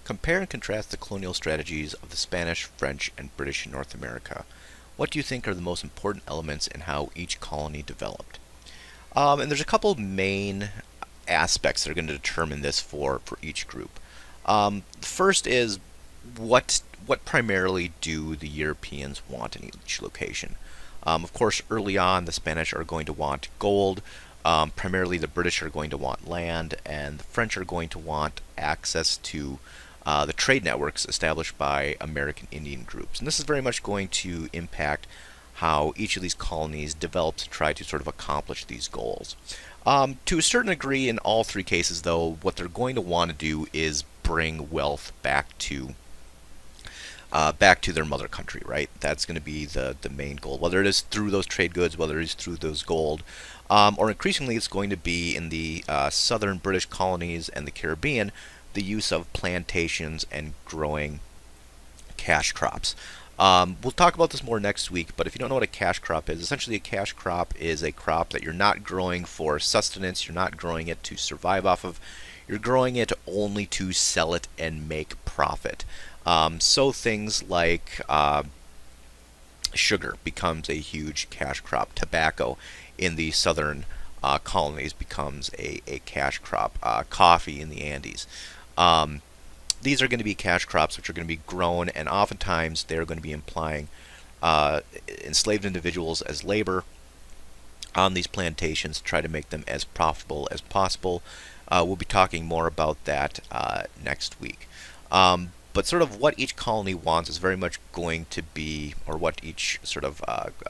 Compare and contrast the colonial strategies of the Spanish, French, and British in North America. What do you think are the most important elements in how each colony developed? And there's a couple main aspects that are going to determine this for each group. First is what primarily do the Europeans want in each location? Of course, early on, the Spanish are going to want gold. Primarily, the British are going to want land, and the French are going to want access to the trade networks established by American Indian groups. And this is very much going to impact how each of these colonies developed to try to sort of accomplish these goals. To a certain degree, in all three cases, though, what they're going to want to do is bring wealth back to their mother country, right? That's going to be the main goal, whether it is through those trade goods, whether it is through those gold, or increasingly it's going to be in the southern British colonies and the Caribbean, the use of plantations and growing cash crops. We'll talk about this more next week, but if you don't know what a cash crop is, essentially a cash crop is a crop that you're not growing for sustenance, you're not growing it to survive off of, you're growing it only to sell it and make profit. So things like sugar becomes a huge cash crop. Tobacco in the southern colonies becomes a cash crop. Coffee in the Andes. These are going to be cash crops which are going to be grown, and oftentimes they're going to be implying enslaved individuals as labor on these plantations to try to make them as profitable as possible. We'll be talking more about that next week. But sort of what each colony wants is very much going to be, or what each sort of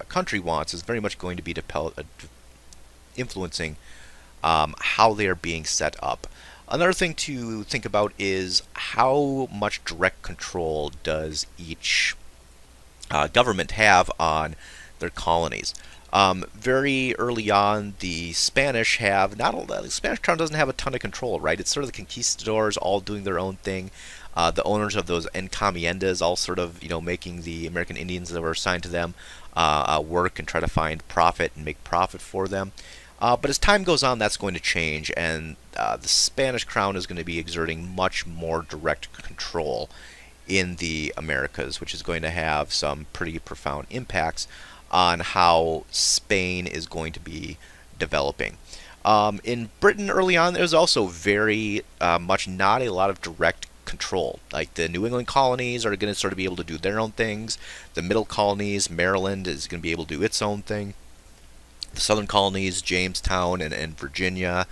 country wants is very much going to be influencing how they are being set up. Another thing to think about is how much direct control does each government have on their colonies. Very early on, the Spanish have not. The Spanish crown doesn't have a ton of control, right? It's sort of the conquistadors all doing their own thing. The owners of those encomiendas all sort of, making the American Indians that were assigned to them work and try to find profit and make profit for them. But as time goes on, that's going to change, and the Spanish crown is going to be exerting much more direct control in the Americas, which is going to have some pretty profound impacts on how Spain is going to be developing. In Britain early on, there was also very much not a lot of direct control. Like the New England colonies are going to sort of be able to do their own things. The middle colonies, Maryland, is going to be able to do its own thing. The southern colonies, Jamestown and Virginia,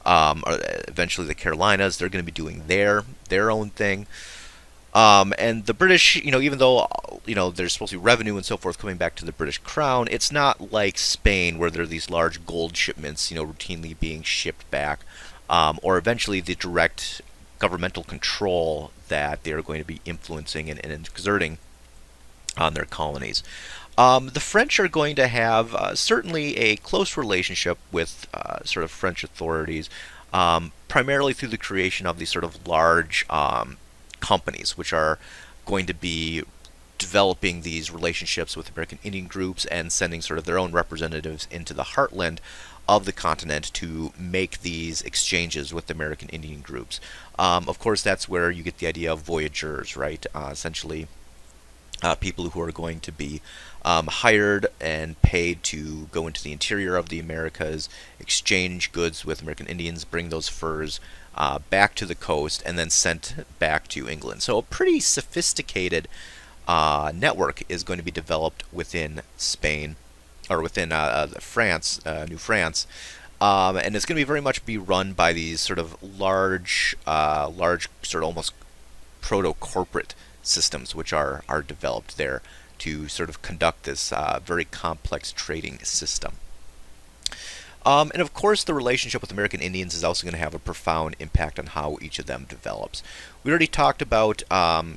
or eventually the Carolinas, they're going to be doing their own thing. And the British, even though there's supposed to be revenue and so forth coming back to the British Crown, it's not like Spain where there are these large gold shipments, routinely being shipped back, or eventually the direct governmental control that they are going to be influencing and exerting on their colonies. The French are going to have certainly a close relationship with sort of French authorities, primarily through the creation of these sort of large companies, which are going to be developing these relationships with American Indian groups and sending sort of their own representatives into the heartland of the continent to make these exchanges with American Indian groups. Of course, that's where you get the idea of voyageurs, right? Essentially, people who are going to be hired and paid to go into the interior of the Americas, exchange goods with American Indians, bring those furs back to the coast, and then sent back to England. So a pretty sophisticated network is going to be developed within Spain, or within France, New France, and it's going to be very much be run by these sort of large sort of almost proto-corporate systems, which are developed there to sort of conduct this very complex trading system. And of course, the relationship with American Indians is also going to have a profound impact on how each of them develops. We already talked about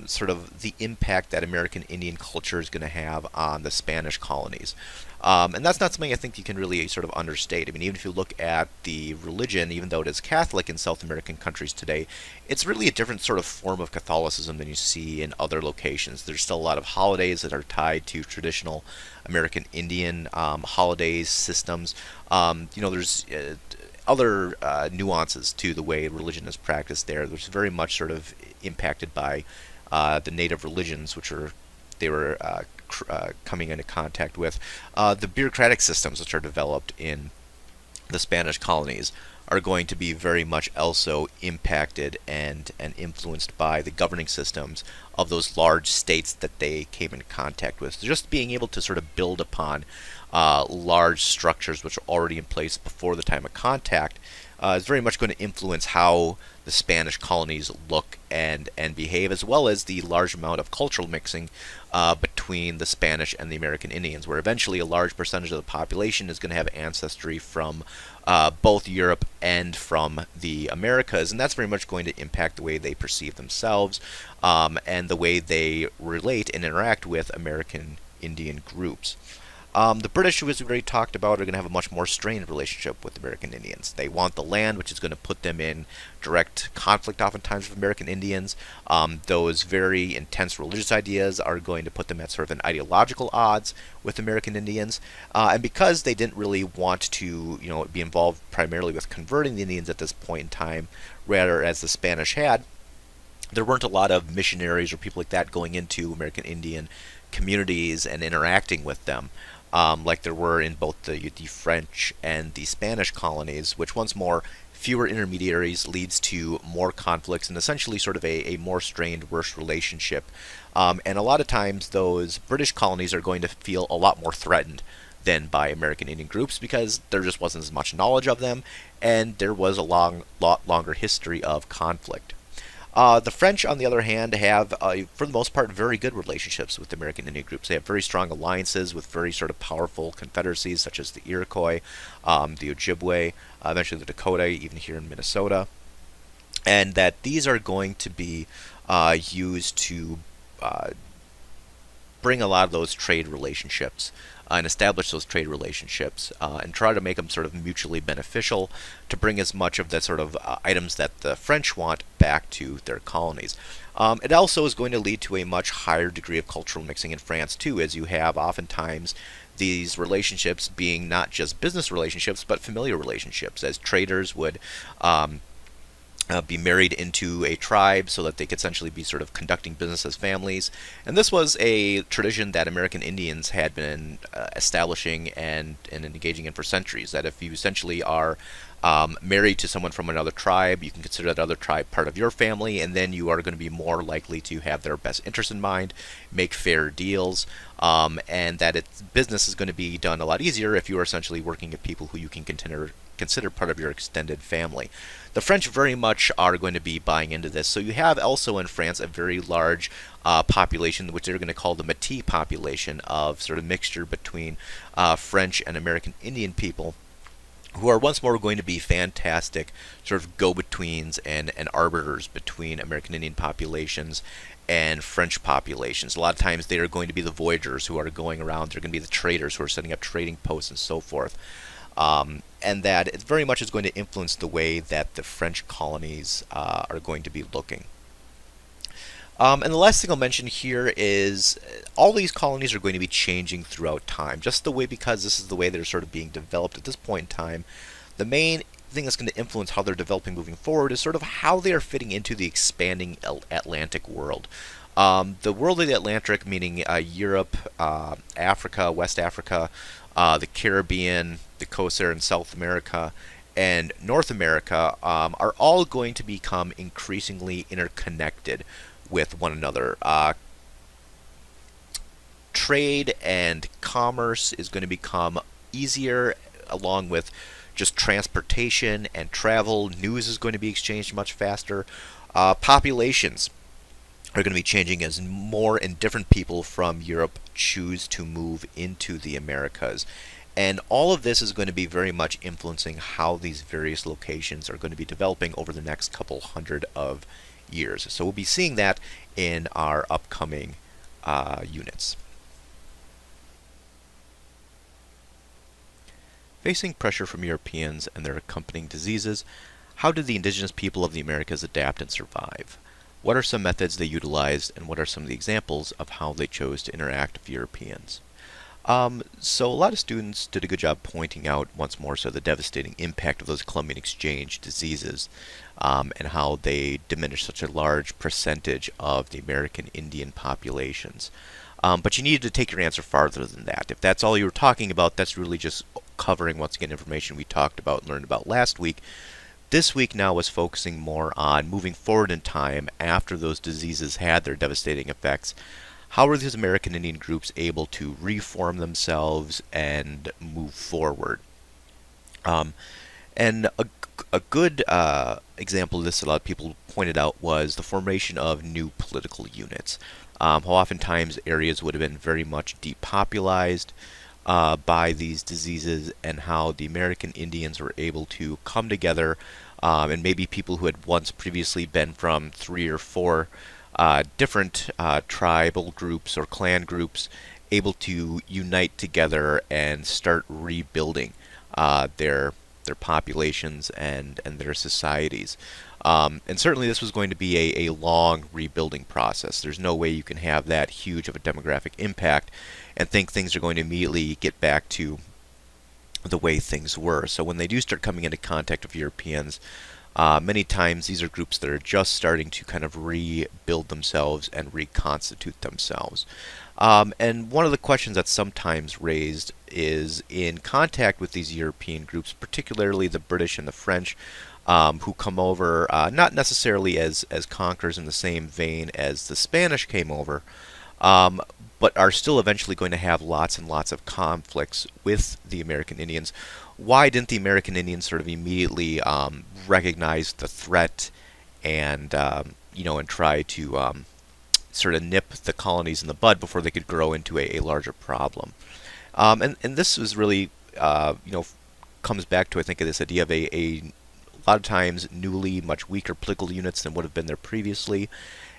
sort of the impact that American Indian culture is going to have on the Spanish colonies. And that's not something I think you can really sort of understate. I mean, even if you look at the religion, even though it is Catholic in South American countries today, it's really a different sort of form of Catholicism than you see in other locations. There's still a lot of holidays that are tied to traditional American Indian holidays systems. There's other nuances to the way religion is practiced there, which is very much sort of impacted by the native religions, which are they were coming into contact with. The bureaucratic systems which are developed in the Spanish colonies are going to be very much also impacted and influenced by the governing systems of those large states that they came into contact with. So just being able to sort of build upon large structures which are already in place before the time of contact is very much going to influence how the Spanish colonies look and behave, as well as the large amount of cultural mixing between the Spanish and the American Indians, where eventually a large percentage of the population is going to have ancestry from both Europe and from the Americas, and that's very much going to impact the way they perceive themselves and the way they relate and interact with American Indian groups. The British, as we already talked about, are going to have a much more strained relationship with American Indians. They want the land, which is going to put them in direct conflict oftentimes with American Indians. Those very intense religious ideas are going to put them at sort of an ideological odds with American Indians. And because they didn't really want to, be involved primarily with converting the Indians at this point in time, rather as the Spanish had, there weren't a lot of missionaries or people like that going into American Indian communities and interacting with them. Like there were in both the French and the Spanish colonies, which once more, fewer intermediaries leads to more conflicts and essentially sort of a more strained, worse relationship. And a lot of times those British colonies are going to feel a lot more threatened than by American Indian groups because there just wasn't as much knowledge of them and there was a lot longer history of conflict. The French, on the other hand, have, for the most part, very good relationships with American Indian groups. They have very strong alliances with very sort of powerful confederacies, such as the Iroquois, the Ojibwe, eventually the Dakota, even here in Minnesota. And that these are going to be used to bring a lot of those trade relationships and establish those trade relationships and try to make them sort of mutually beneficial to bring as much of the sort of items that the French want back to their colonies. It also is going to lead to a much higher degree of cultural mixing in France too, as you have oftentimes these relationships being not just business relationships but familiar relationships, as traders would be married into a tribe so that they could essentially be sort of conducting business as families. And this was a tradition that American Indians had been establishing and engaging in for centuries, that if you essentially are married to someone from another tribe, you can consider that other tribe part of your family, and then you are going to be more likely to have their best interest in mind, make fair deals, and that business is going to be done a lot easier if you are essentially working with people who you can consider part of your extended family. The French very much are going to be buying into this. So you have also in France a very large population, which they're going to call the Métis population, of sort of mixture between French and American Indian people, who are once more going to be fantastic sort of go-betweens and arbiters between American Indian populations and French populations. A lot of times they are going to be the voyagers who are going around. They're going to be the traders who are setting up trading posts and so forth. And that it very much is going to influence the way that the French colonies are going to be looking. And the last thing I'll mention here is all these colonies are going to be changing throughout time, just the way, because this is the way they're sort of being developed at this point in time. The main thing that's going to influence how they're developing moving forward is sort of how they are fitting into the expanding Atlantic world. The world of the Atlantic, meaning Europe, Africa, West Africa, the Caribbean, the coast there in South America, and North America are all going to become increasingly interconnected with one another. Trade and commerce is going to become easier, along with just transportation and travel. News is going to be exchanged much faster. Populations are going to be changing as more and different people from Europe choose to move into the Americas. And all of this is going to be very much influencing how these various locations are going to be developing over the next couple hundred of years. So we'll be seeing that in our upcoming units. Facing pressure from Europeans and their accompanying diseases, how did the indigenous people of the Americas adapt and survive? What are some methods they utilized, and what are some of the examples of how they chose to interact with Europeans? So a lot of students did a good job pointing out once more the devastating impact of those Columbian exchange diseases, and how they diminished such a large percentage of the American Indian populations. But you needed to take your answer farther than that. If that's all you were talking about, that's really just covering, once again, information we talked about and learned about last week. This week now was focusing more on moving forward in time after those diseases had their devastating effects. How were these American Indian groups able to reform themselves and move forward? Um, and a good example of this, a lot of people pointed out, was the formation of new political units. How oftentimes areas would have been very much depopulated by these diseases, and how the American Indians were able to come together, and maybe people who had once previously been from 3 or 4 different tribal groups or clan groups, able to unite together and start rebuilding their populations and their societies. And certainly this was going to be a long rebuilding process. There's no way you can have that huge of a demographic impact and think things are going to immediately get back to the way things were. So when they do start coming into contact with Europeans, many times these are groups that are just starting to kind of rebuild themselves and reconstitute themselves. And one of the questions that's sometimes raised is, in contact with these European groups, particularly the British and the French, who come over not necessarily as conquerors in the same vein as the Spanish came over, but are still eventually going to have lots and lots of conflicts with the American Indians. Why didn't the American Indians sort of immediately recognize the threat and and try to sort of nip the colonies in the bud before they could grow into a larger problem? And this is really comes back to, I think, this idea of a lot of times newly much weaker political units than would have been there previously,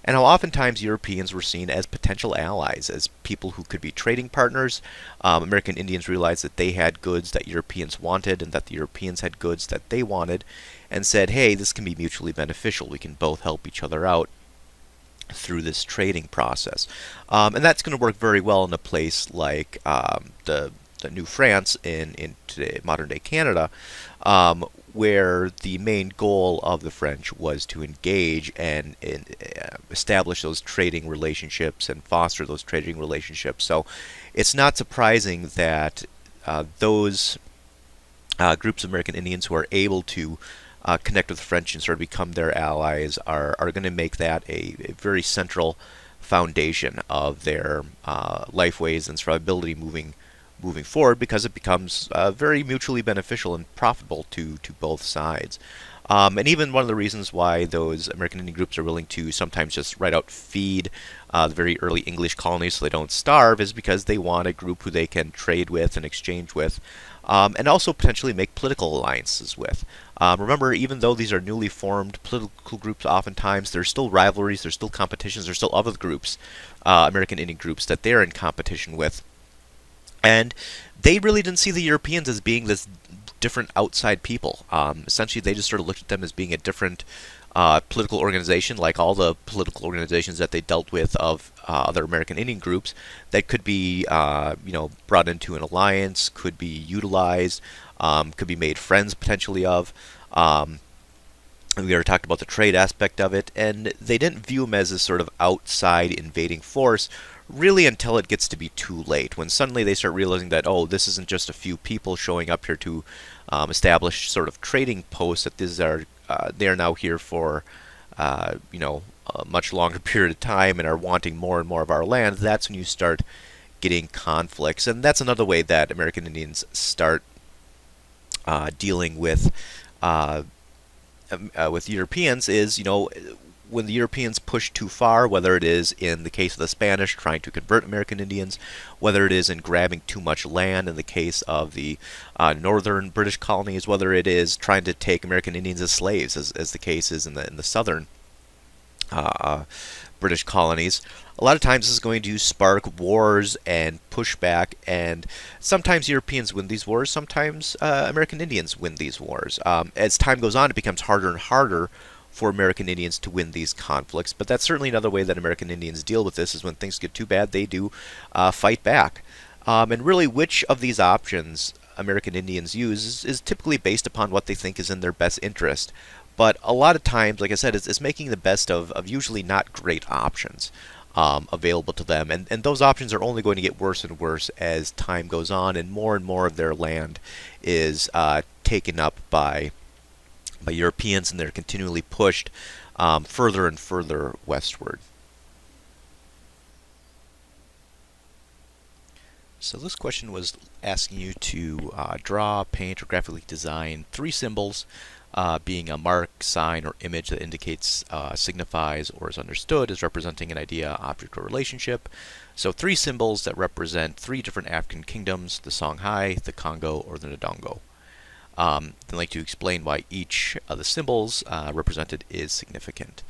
and how oftentimes Europeans were seen as potential allies, as people who could be trading partners. American Indians realized that they had goods that Europeans wanted, and that the Europeans had goods that they wanted, and said, hey, this can be mutually beneficial. We can both help each other out through this trading process. And that's going to work very well in a place like the New France in today, modern-day Canada, where the main goal of the French was to engage and establish those trading relationships and foster those trading relationships. So it's not surprising that those groups of American Indians who are able to connect with the French and sort of become their allies are going to make that a very central foundation of their lifeways and survivability moving forward, because it becomes very mutually beneficial and profitable to both sides. And even one of the reasons why those American Indian groups are willing to sometimes just right out feed the very early English colonies so they don't starve is because they want a group who they can trade with and exchange with, and also potentially make political alliances with. Remember, even though these are newly formed political groups, oftentimes there's still rivalries, there's still competitions, there's still other groups, American Indian groups, that they're in competition with. And they really didn't see the Europeans as being this different outside people. Essentially, they just sort of looked at them as being a different political organization, like all the political organizations that they dealt with of other American Indian groups, that could be, brought into an alliance, could be utilized, could be made friends potentially of. And we already talked about the trade aspect of it, and they didn't view them as a sort of outside invading force, really until it gets to be too late, when suddenly they start realizing that, oh, this isn't just a few people showing up here to establish sort of trading posts, that they are now here for a much longer period of time and are wanting more and more of our land. That's when you start getting conflicts, and that's another way that American Indians start dealing with Europeans is, when the Europeans push too far, whether it is in the case of the Spanish trying to convert American Indians, whether it is in grabbing too much land in the case of the northern British colonies, whether it is trying to take American Indians as slaves, as the case is in the southern British colonies. A lot of times this is going to spark wars and pushback, and sometimes Europeans win these wars, sometimes American Indians win these wars. As time goes on, it becomes harder and harder for American Indians to win these conflicts, but that's certainly another way that American Indians deal with this, is when things get too bad, they do fight back. And really, which of these options American Indians use is typically based upon what they think is in their best interest. But a lot of times, like I said, it's making the best of usually not great options available to them. And those options are only going to get worse and worse as time goes on and more of their land is taken up by Europeans, and they're continually pushed further and further westward. So this question was asking you to draw, paint, or graphically design three symbols, being a mark, sign, or image that indicates, signifies, or is understood as representing an idea, object, or relationship. So three symbols that represent three different African kingdoms: the Songhai, the Congo, or the Ndongo. I'd like to explain why each of the symbols represented is significant.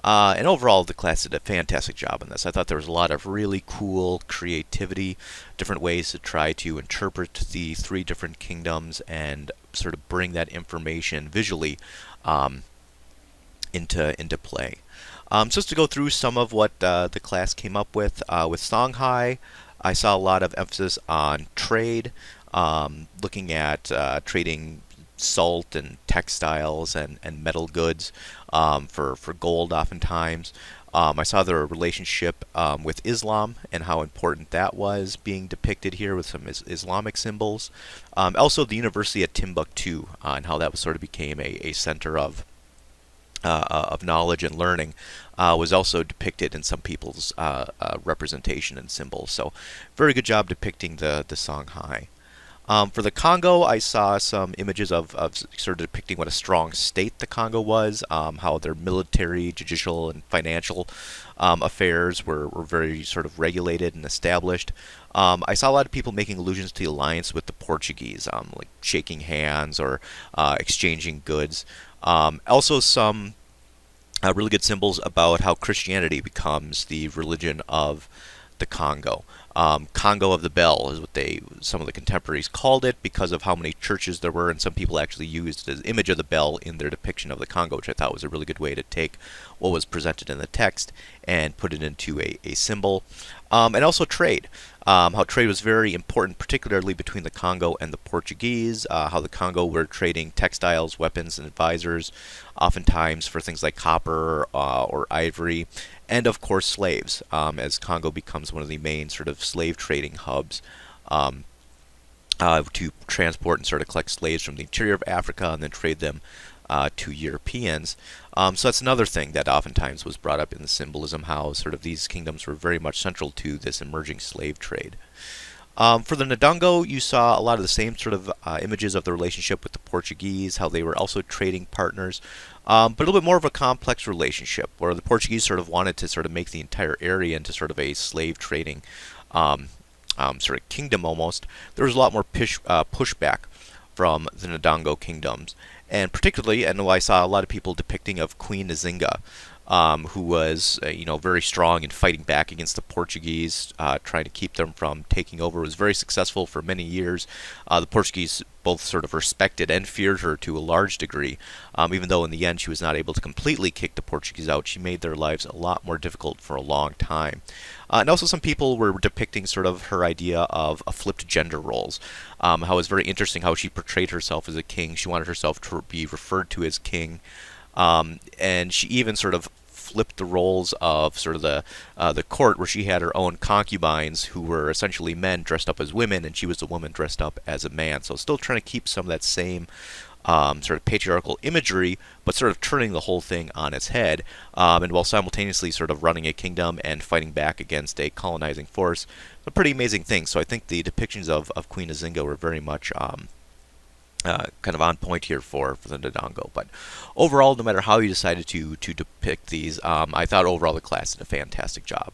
And overall, the class did a fantastic job on this. I thought there was a lot of really cool creativity, different ways to try to interpret the three different kingdoms and sort of bring that information visually um, into play. Just to go through some of what the class came up with Songhai, I saw a lot of emphasis on trade, looking at trading salt and textiles and metal goods for gold oftentimes. I saw their relationship with Islam and how important that was being depicted here with some Islamic symbols. Also, the University at Timbuktu and how that was sort of became a center of knowledge and learning was also depicted in some people's representation and symbols. So, very good job depicting the Songhai. For the Congo, I saw some images of sort of depicting what a strong state the Congo was, how their military, judicial, and financial affairs were very sort of regulated and established. I saw a lot of people making allusions to the alliance with the Portuguese, like shaking hands or exchanging goods. Also, some really good symbols about how Christianity becomes the religion of the Congo. Congo of the Bell is what some of the contemporaries called it because of how many churches there were, and some people actually used the image of the bell in their depiction of the Congo, which I thought was a really good way to take what was presented in the text and put it into a symbol. And also trade. How trade was very important, particularly between the Congo and the Portuguese. How the Congo were trading textiles, weapons, and advisors, oftentimes for things like copper or ivory, and of course slaves, as Congo becomes one of the main sort of slave trading hubs. To transport and sort of collect slaves from the interior of Africa and then trade them to Europeans. So that's another thing that oftentimes was brought up in the symbolism, how sort of these kingdoms were very much central to this emerging slave trade. For the Ndongo, you saw a lot of the same sort of images of the relationship with the Portuguese, how they were also trading partners, but a little bit more of a complex relationship, where the Portuguese sort of wanted to sort of make the entire area into sort of a slave trading sort of kingdom almost. There was a lot more pushback from the Ndongo kingdoms, and particularly, and I saw a lot of people depicting of Queen Nzinga, who was very strong in fighting back against the Portuguese, trying to keep them from taking over. Was very successful for many years. The Portuguese both sort of respected and feared her to a large degree, even though in the end she was not able to completely kick the Portuguese out. She made their lives a lot more difficult for a long time. And also some people were depicting sort of her idea of a flipped gender roles. How it was very interesting how she portrayed herself as a king. She wanted herself to be referred to as king. And she even sort of flipped the roles of sort of the court, where she had her own concubines who were essentially men dressed up as women, and she was a woman dressed up as a man. So still trying to keep some of that same sort of patriarchal imagery, but sort of turning the whole thing on its head, and while simultaneously sort of running a kingdom and fighting back against a colonizing force. A pretty amazing thing. So I think the depictions of Queen Nzinga were very much kind of on point here for the Ndongo. But overall, no matter how you decided to depict these, I thought overall the class did a fantastic job.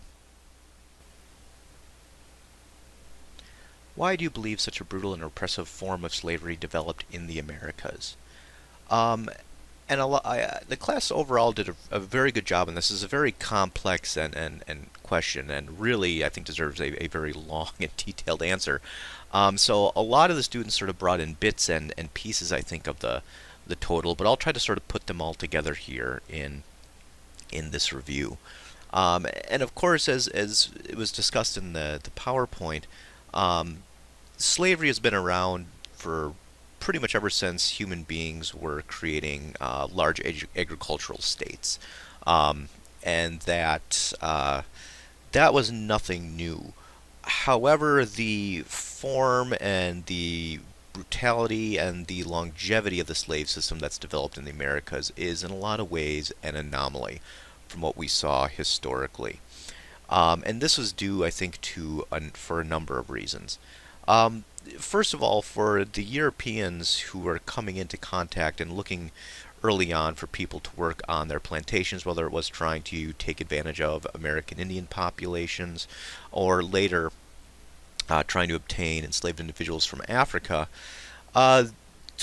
Why do you believe such a brutal and oppressive form of slavery developed in the Americas? Um, and the class overall did a very good job, and this is a very complex and question, and really I think deserves a very long and detailed answer. So a lot of the students sort of brought in bits and pieces, I think, of the total, but I'll try to sort of put them all together here in this review. And of course, as it was discussed in the PowerPoint, Um, Slavery has been around for pretty much ever since human beings were creating large agricultural states, um, and that was nothing new. However, the form and the brutality and the longevity of the slave system that's developed in the Americas is, in a lot of ways, an anomaly from what we saw historically. And this was due, I think, for a number of reasons. Um, First of all, for the Europeans who were coming into contact and looking early on for people to work on their plantations, whether it was trying to take advantage of American Indian populations or later trying to obtain enslaved individuals from Africa, uh,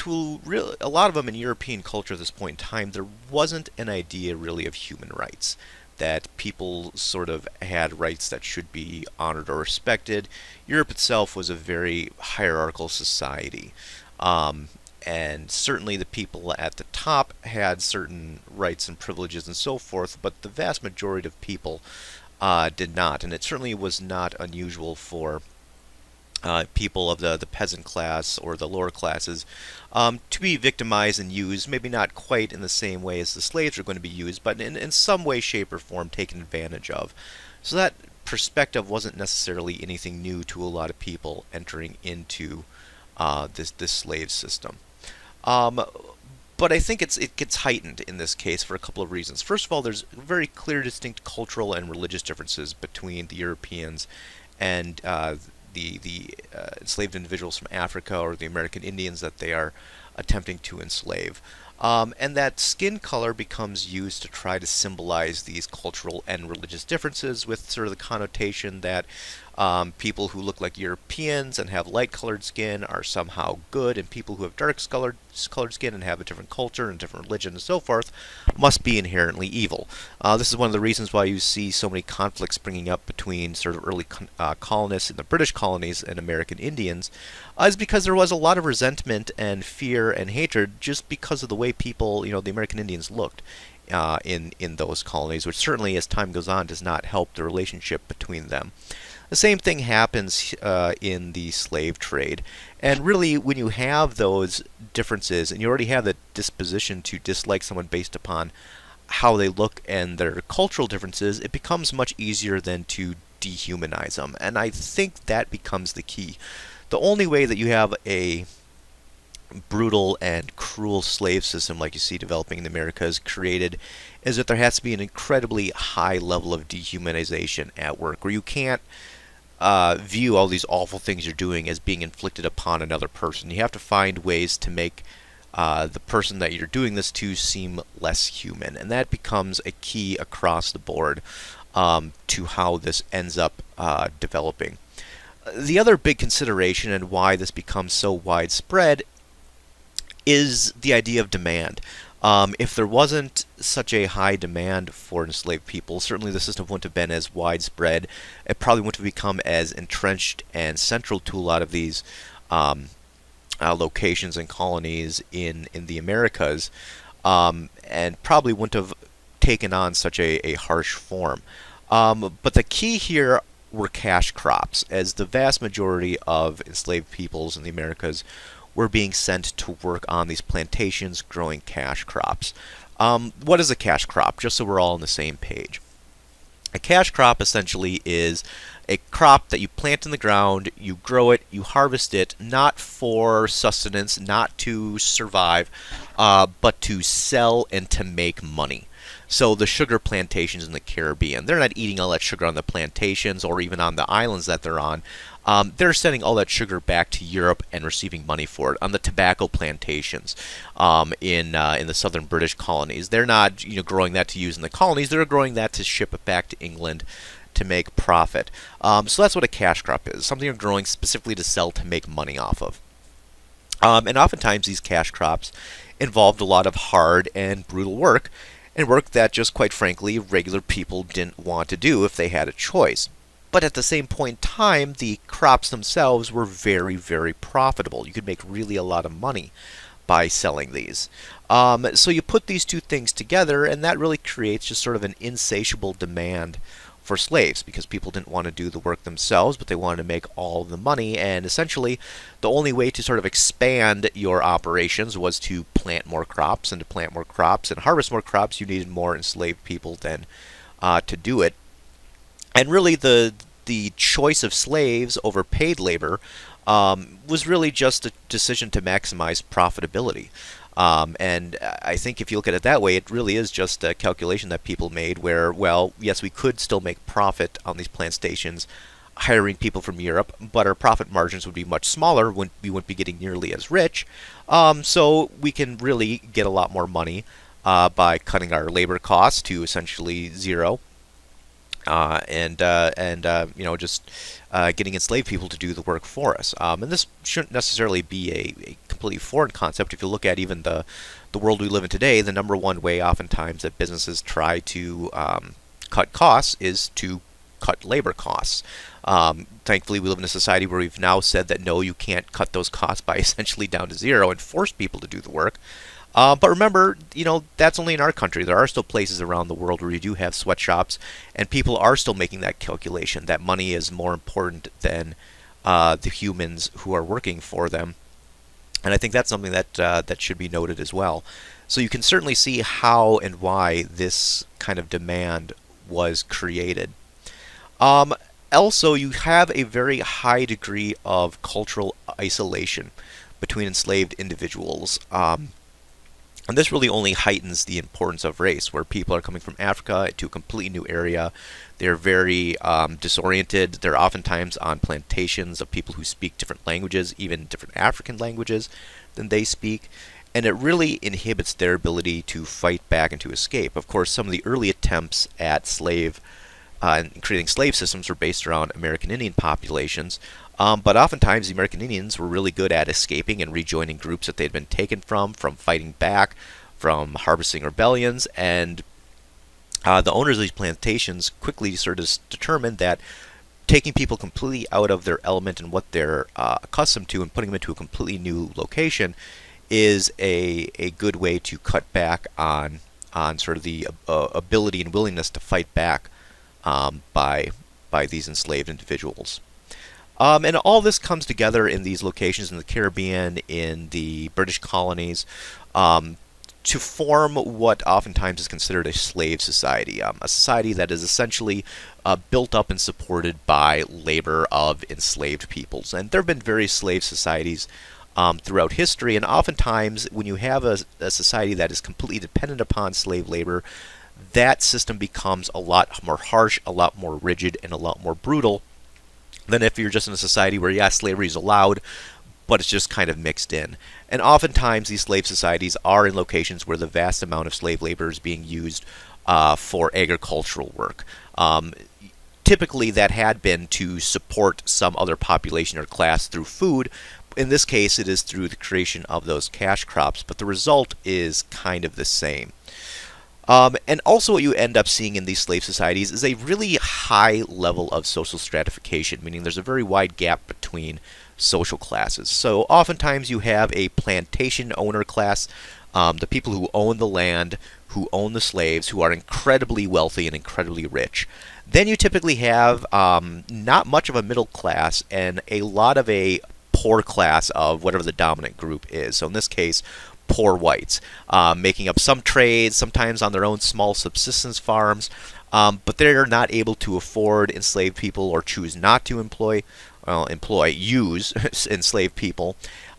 a lot of them in European culture at this point in time, there wasn't an idea really of human rights. That people sort of had rights that should be honored or respected. Europe itself was a very hierarchical society. Um, and certainly the people at the top had certain rights and privileges and so forth, but the vast majority of people did not. And it certainly was not unusual for people of the peasant class or the lower classes to be victimized and used, maybe not quite in the same way as the slaves are going to be used, but in some way, shape, or form taken advantage of. So that perspective wasn't necessarily anything new to a lot of people entering into this slave system. Um, but I think it gets heightened in this case for a couple of reasons. First of all, there's very clear, distinct cultural and religious differences between the Europeans and the enslaved individuals from Africa or the American Indians that they are attempting to enslave. And that skin color becomes used to try to symbolize these cultural and religious differences with sort of the connotation that people who look like Europeans and have light colored skin are somehow good, and people who have colored skin and have a different culture and different religion and so forth must be inherently evil. This is one of the reasons why you see so many conflicts springing up between sort of early colonists in the British colonies and American Indians, is because there was a lot of resentment and fear and hatred just because of the way people, the American Indians looked in those colonies, which certainly, as time goes on, does not help the relationship between them. The same thing happens in the slave trade. And really, when you have those differences, and you already have the disposition to dislike someone based upon how they look and their cultural differences, it becomes much easier than to dehumanize them. And I think that becomes the key. The only way that you have a brutal and cruel slave system like you see developing in the Americas created is that there has to be an incredibly high level of dehumanization at work, where you can't view all these awful things you're doing as being inflicted upon another person. You have to find ways to make the person that you're doing this to seem less human, and that becomes a key across the board to how this ends up developing. The other big consideration and why this becomes so widespread is the idea of demand. If there wasn't such a high demand for enslaved people, certainly the system wouldn't have been as widespread. It probably wouldn't have become as entrenched and central to a lot of these locations and colonies in the Americas, and probably wouldn't have taken on such a harsh form. But the key here were cash crops, as the vast majority of enslaved peoples in the Americas were being sent to work on these plantations growing cash crops. What is a cash crop? Just so we're all on the same page. A cash crop essentially is a crop that you plant in the ground, you grow it, you harvest it, not for sustenance, not to survive, but to sell and to make money. So the sugar plantations in the Caribbean, they're not eating all that sugar on the plantations or even on the islands that they're on. They're sending all that sugar back to Europe and receiving money for it. On the tobacco plantations in the southern British colonies, they're not growing that to use in the colonies. They're growing that to ship it back to England to make profit. So that's what a cash crop is, something you're growing specifically to sell to make money off of. And oftentimes these cash crops involved a lot of hard and brutal work, and work that just quite frankly regular people didn't want to do if they had a choice. But at the same point in time, the crops themselves were very, very profitable. You could make really a lot of money by selling these. So you put these two things together, and that really creates just sort of an insatiable demand for slaves because people didn't want to do the work themselves, but they wanted to make all the money. And essentially, the only way to sort of expand your operations was to plant more crops, and to plant more crops and harvest more crops, you needed more enslaved people than to do it. And really, the choice of slaves over paid labor was really just a decision to maximize profitability. And I think if you look at it that way, it really is just a calculation that people made where, well, yes, we could still make profit on these plant stations hiring people from Europe, but our profit margins would be much smaller when we wouldn't be getting nearly as rich. So we can really get a lot more money by cutting our labor costs to essentially zero. Just getting enslaved people to do the work for us. And this shouldn't necessarily be a completely foreign concept. If you look at even the world we live in today, the number one way oftentimes that businesses try to cut costs is to cut labor costs. Thankfully, we live in a society where we've now said that no, you can't cut those costs by essentially down to zero and force people to do the work. But remember, that's only in our country. There are still places around the world where you do have sweatshops, and people are still making that calculation that money is more important than the humans who are working for them. And I think that's something that should be noted as well. So you can certainly see how and why this kind of demand was created. Also, you have a very high degree of cultural isolation between enslaved individuals. And this really only heightens the importance of race, where people are coming from Africa to a completely new area. They're very disoriented. They're oftentimes on plantations of people who speak different languages, even different African languages than they speak. And it really inhibits their ability to fight back and to escape. Of course, some of the early attempts at creating slave systems were based around American Indian populations. But oftentimes the American Indians were really good at escaping and rejoining groups that they'd been taken from fighting back, from harvesting rebellions, and the owners of these plantations quickly sort of determined that taking people completely out of their element and what they're accustomed to and putting them into a completely new location is a good way to cut back on sort of the ability and willingness to fight back by these enslaved individuals. And all this comes together in these locations in the Caribbean, in the British colonies, to form what oftentimes is considered a slave society, a society that is essentially built up and supported by labor of enslaved peoples. And there have been various slave societies throughout history, and oftentimes when you have a society that is completely dependent upon slave labor, that system becomes a lot more harsh, a lot more rigid, and a lot more brutal than if you're just in a society where, yeah, slavery is allowed, but it's just kind of mixed in. And oftentimes these slave societies are in locations where the vast amount of slave labor is being used for agricultural work. Typically that had been to support some other population or class through food. In this case, it is through the creation of those cash crops, but the result is kind of the same. And also what you end up seeing in these slave societies is a really high level of social stratification, meaning there's a very wide gap between social classes. So oftentimes you have a plantation owner class, the people who own the land, who own the slaves, who are incredibly wealthy and incredibly rich. Then you typically have not much of a middle class and a lot of a poor class of whatever the dominant group is. So in this case, poor whites, making up some trades, sometimes on their own small subsistence farms, but they're not able to afford enslaved people or choose not to use enslaved people,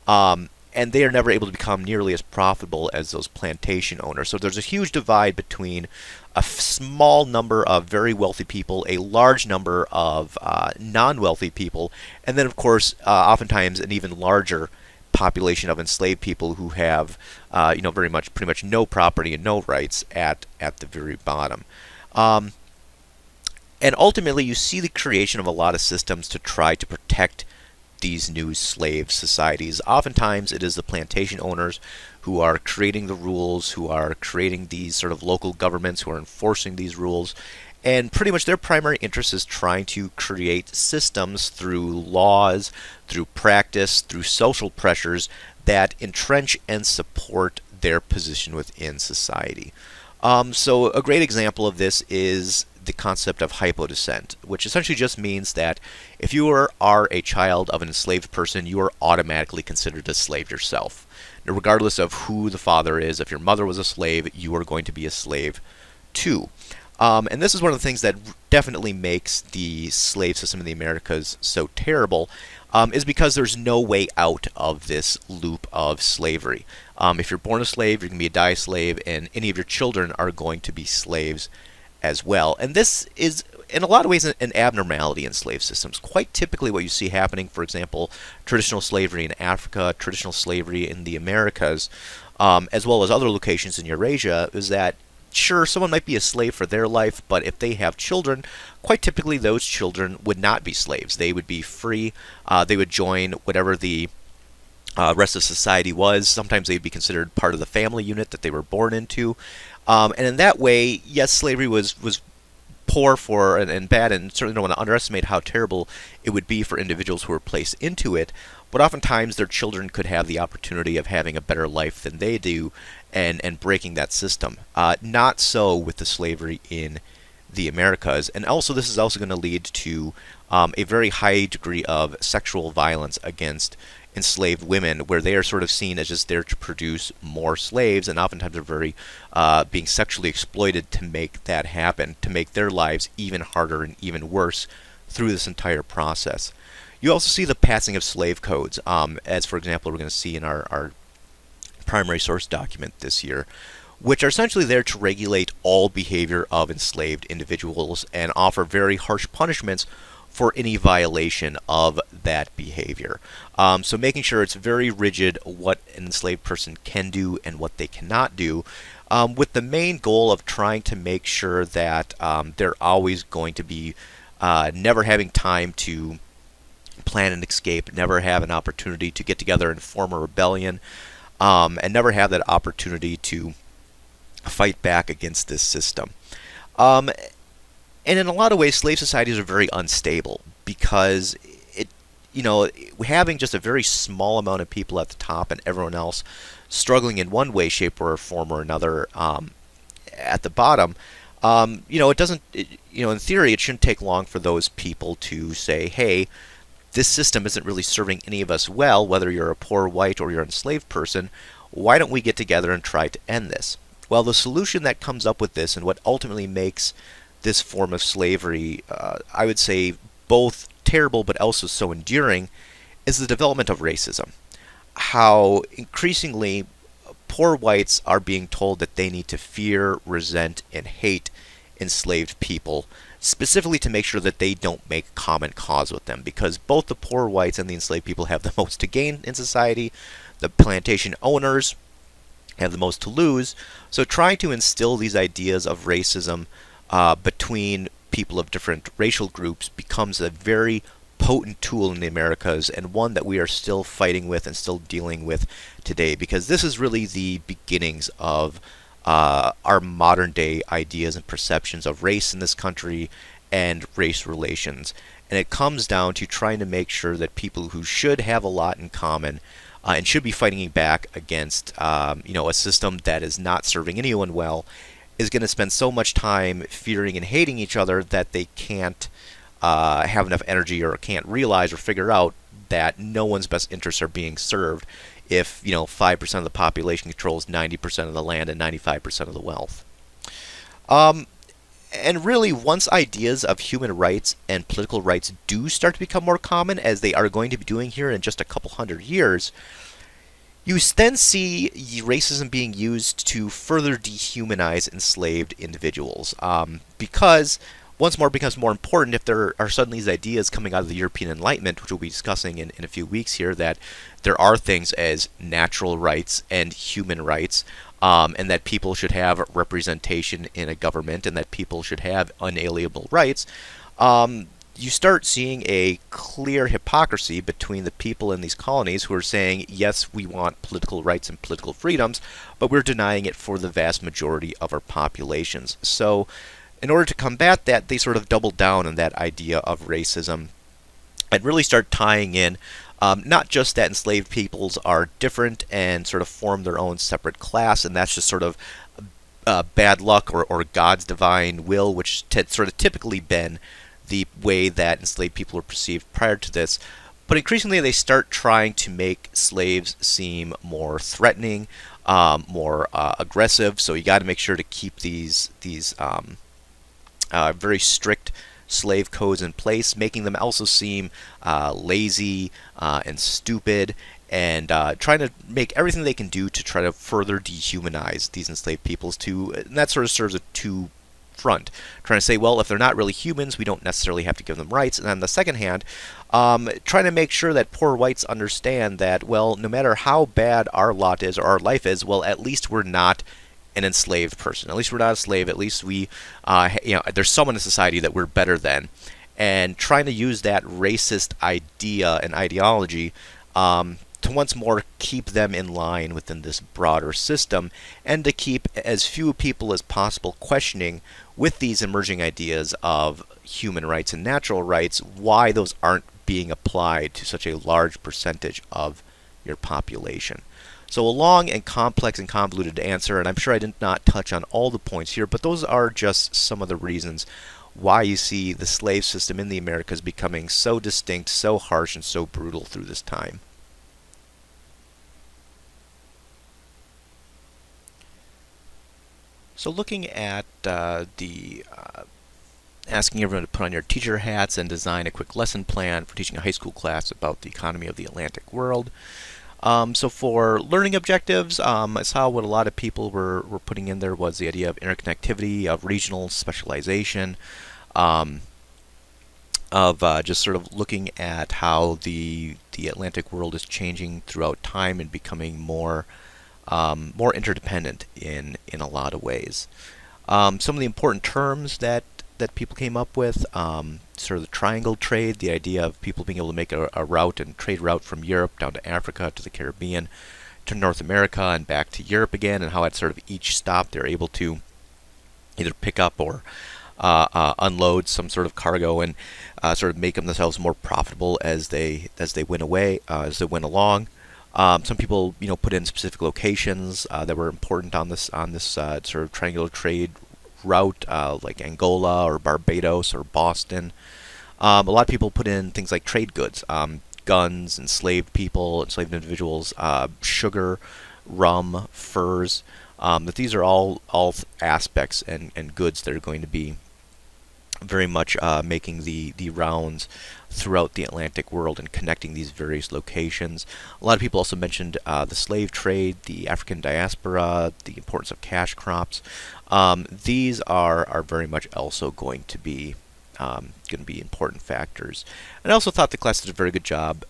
and they are never able to become nearly as profitable as those plantation owners. So there's a huge divide between a small number of very wealthy people, a large number of non-wealthy people, and then of course oftentimes an even larger population of enslaved people who have pretty much no property and no rights at the very bottom. And ultimately you see the creation of a lot of systems to try to protect these new slave societies. Oftentimes it is the plantation owners who are creating the rules, who are creating these sort of local governments, who are enforcing these rules, and pretty much their primary interest is trying to create systems through laws, through practice, through social pressures that entrench and support their position within society. So a great example of this is the concept of hypodescent, which essentially just means that if you are a child of an enslaved person, you are automatically considered a slave yourself. Now, regardless of who the father is, if your mother was a slave, you are going to be a slave too. And this is one of the things that definitely makes the slave system in the Americas so terrible, is because there's no way out of this loop of slavery. If you're born a slave, you're going to die a slave, and any of your children are going to be slaves as well. And this is, in a lot of ways, an abnormality in slave systems. Quite typically what you see happening, for example, traditional slavery in Africa, traditional slavery in the Americas, as well as other locations in Eurasia, is that sure, someone might be a slave for their life, but if they have children, quite typically those children would not be slaves. They would be free. They would join whatever the rest of society was. Sometimes they'd be considered part of the family unit that they were born into. And in that way, yes, slavery was poor for and bad, and certainly don't want to underestimate how terrible it would be for individuals who were placed into it. But oftentimes their children could have the opportunity of having a better life than they do, and breaking that system. Not so with the slavery in the Americas. And also this is also going to lead to a very high degree of sexual violence against enslaved women, where they are sort of seen as just there to produce more slaves, and oftentimes are very being sexually exploited to make that happen, to make their lives even harder and even worse through this entire process. You also see the passing of slave codes, as for example we're going to see in our primary source document this year, which are essentially there to regulate all behavior of enslaved individuals and offer very harsh punishments for any violation of that behavior. So making sure it's very rigid what an enslaved person can do and what they cannot do, with the main goal of trying to make sure that they're always going to be never having time to plan an escape, never have an opportunity to get together and form a rebellion, and never have that opportunity to fight back against this system. And in a lot of ways, slave societies are very unstable because having just a very small amount of people at the top and everyone else struggling in one way, shape, or form or another at the bottom. It doesn't. In theory, it shouldn't take long for those people to say, "Hey, this system isn't really serving any of us well, whether you're a poor white or you're an enslaved person. Why don't we get together and try to end this?" Well, the solution that comes up with this, and what ultimately makes this form of slavery, I would say, both terrible but also so enduring, is the development of racism. How increasingly poor whites are being told that they need to fear, resent, and hate enslaved people, specifically to make sure that they don't make common cause with them, because both the poor whites and the enslaved people have the most to gain in society. The plantation owners have the most to lose. So trying to instill these ideas of racism between people of different racial groups becomes a very potent tool in the Americas, and one that we are still fighting with and still dealing with today, because this is really the beginnings of our modern day ideas and perceptions of race in this country and race relations. And it comes down to trying to make sure that people who should have a lot in common and should be fighting back against a system that is not serving anyone well is going to spend so much time fearing and hating each other that they can't have enough energy or can't realize or figure out that no one's best interests are being served if 5% of the population controls 90% of the land and 95% of the wealth. And really, once ideas of human rights and political rights do start to become more common, as they are going to be doing here in just a couple hundred years, you then see racism being used to further dehumanize enslaved individuals. Because once more becomes more important if there are suddenly these ideas coming out of the European Enlightenment, which we'll be discussing in a few weeks here, that there are things as natural rights and human rights, and that people should have representation in a government, and that people should have unalienable rights. You start seeing a clear hypocrisy between the people in these colonies who are saying, yes, we want political rights and political freedoms, but we're denying it for the vast majority of our populations. So in order to combat that, they sort of double down on that idea of racism and really start tying in not just that enslaved peoples are different and sort of form their own separate class, and that's just sort of bad luck or God's divine will, which had sort of typically been the way that enslaved people were perceived prior to this. But increasingly, they start trying to make slaves seem more threatening, more aggressive. So you got to make sure to keep these very strict slave codes in place, making them also seem lazy and stupid, and trying to make everything they can do to try to further dehumanize these enslaved peoples. And that sort of serves a two front, trying to say, well, if they're not really humans, we don't necessarily have to give them rights. And on the second hand, trying to make sure that poor whites understand that, well, no matter how bad our lot is or our life is, well, at least we're not an enslaved person. At least we're not a slave. At least we, there's someone in society that we're better than. And trying to use that racist idea and ideology to once more keep them in line within this broader system, and to keep as few people as possible questioning with these emerging ideas of human rights and natural rights, why those aren't being applied to such a large percentage of your population. So a long and complex and convoluted answer, and I'm sure I did not touch on all the points here, but those are just some of the reasons why you see the slave system in the Americas becoming so distinct, so harsh, and so brutal through this time. So looking at asking everyone to put on your teacher hats and design a quick lesson plan for teaching a high school class about the economy of the Atlantic world. So for learning objectives, I saw what a lot of people were putting in there was the idea of interconnectivity, of regional specialization, of just sort of looking at how the Atlantic world is changing throughout time and becoming more interdependent in a lot of ways. Some of the important terms that people came up with, sort of the triangle trade, the idea of people being able to make a route and trade route from Europe down to Africa to the Caribbean to North America and back to Europe again, and how at sort of each stop they're able to either pick up or unload some sort of cargo and sort of make themselves more profitable as they went along. Some people, put in specific locations that were important on this sort of triangular trade route, like Angola or Barbados or Boston. A lot of people put in things like trade goods, guns, enslaved people, enslaved individuals, sugar, rum, furs. That these are all aspects and goods that are going to be very much making the rounds throughout the Atlantic world and connecting these various locations. A lot of people also mentioned the slave trade, the African diaspora, the importance of cash crops. These are very much also going to be important factors. And I also thought the class did a very good job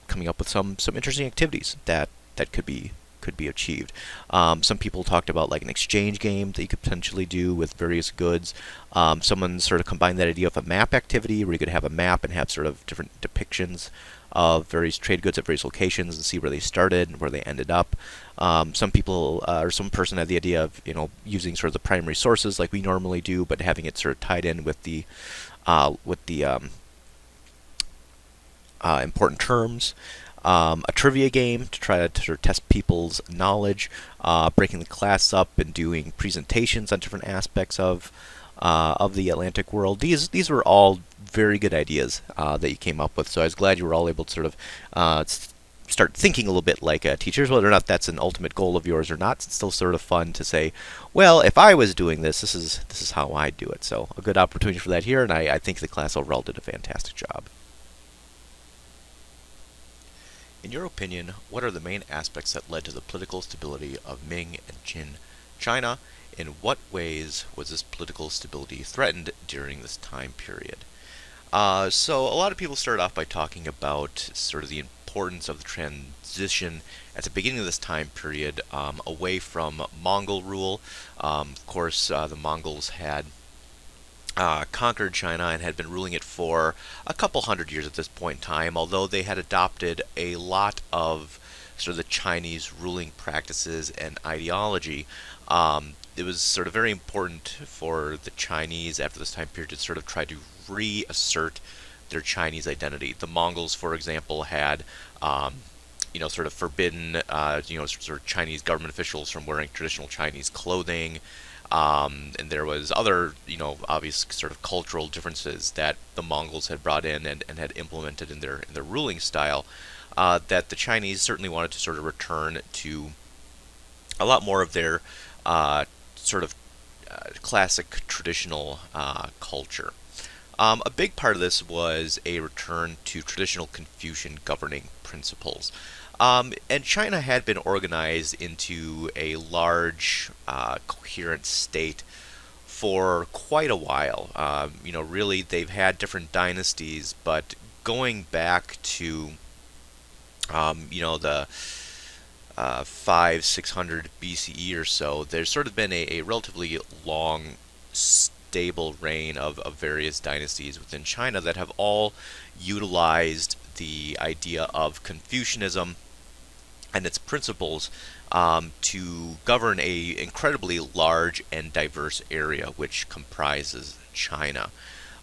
coming up with some interesting activities that could be achieved. Some people talked about like an exchange game that you could potentially do with various goods. Someone sort of combined that idea of a map activity where you could have a map and have sort of different depictions of various trade goods at various locations and see where they started and where they ended up. Some people or some person had the idea of using sort of the primary sources like we normally do, but having it sort of tied in with the important terms. A trivia game to try to sort of test people's knowledge, breaking the class up and doing presentations on different aspects of the Atlantic world. These were all very good ideas that you came up with. So I was glad you were all able to sort of start thinking a little bit like teachers, whether or not that's an ultimate goal of yours or not. It's still sort of fun to say, well, if I was doing this, this is how I do it. So a good opportunity for that here, and I think the class overall did a fantastic job. In your opinion, what are the main aspects that led to the political stability of Ming and Qin China? In what ways was this political stability threatened during this time period? So a lot of people started off by talking about sort of the importance of the transition at the beginning of this time period away from Mongol rule. Of course, the Mongols had conquered China and had been ruling it for a couple hundred years at this point in time, although they had adopted a lot of sort of the Chinese ruling practices and ideology. It was sort of very important for the Chinese after this time period to sort of try to reassert their Chinese identity. The Mongols, for example, had sort of forbidden, sort of Chinese government officials from wearing traditional Chinese clothing. And there was other, obvious sort of cultural differences that the Mongols had brought in and had implemented in their ruling style, that the Chinese certainly wanted to sort of return to a lot more of their sort of classic traditional culture. A big part of this was a return to traditional Confucian governing principles. And China had been organized into a large, coherent state for quite a while. Really, they've had different dynasties, but going back to, the 600 BCE or so, there's sort of been a relatively long, stable reign of various dynasties within China that have all utilized the idea of Confucianism and its principles to govern a incredibly large and diverse area which comprises China.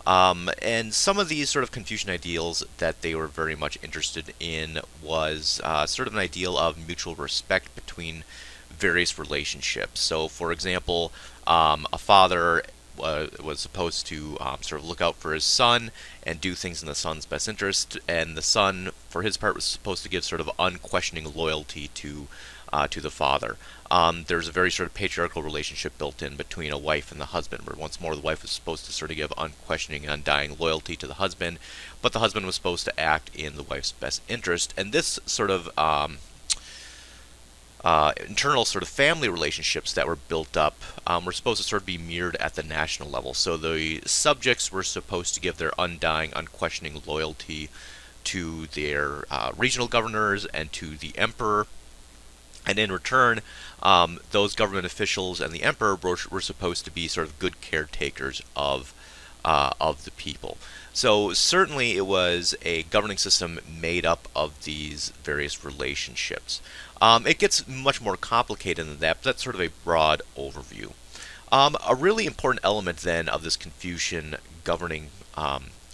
And some of these sort of Confucian ideals that they were very much interested in was sort of an ideal of mutual respect between various relationships. So, for example, a father was supposed to sort of look out for his son and do things in the son's best interest, and the son, for his part, was supposed to give sort of unquestioning loyalty to the father. There's a very sort of patriarchal relationship built in between a wife and the husband, where once more the wife was supposed to sort of give unquestioning, undying loyalty to the husband, but the husband was supposed to act in the wife's best interest. And this sort of internal sort of family relationships that were built up were supposed to sort of be mirrored at the national level. So the subjects were supposed to give their undying, unquestioning loyalty to their regional governors and to the emperor. And in return, those government officials and the emperor were supposed to be sort of good caretakers of the people. So certainly it was a governing system made up of these various relationships. It gets much more complicated than that, but that's sort of a broad overview. A really important element then of this Confucian governing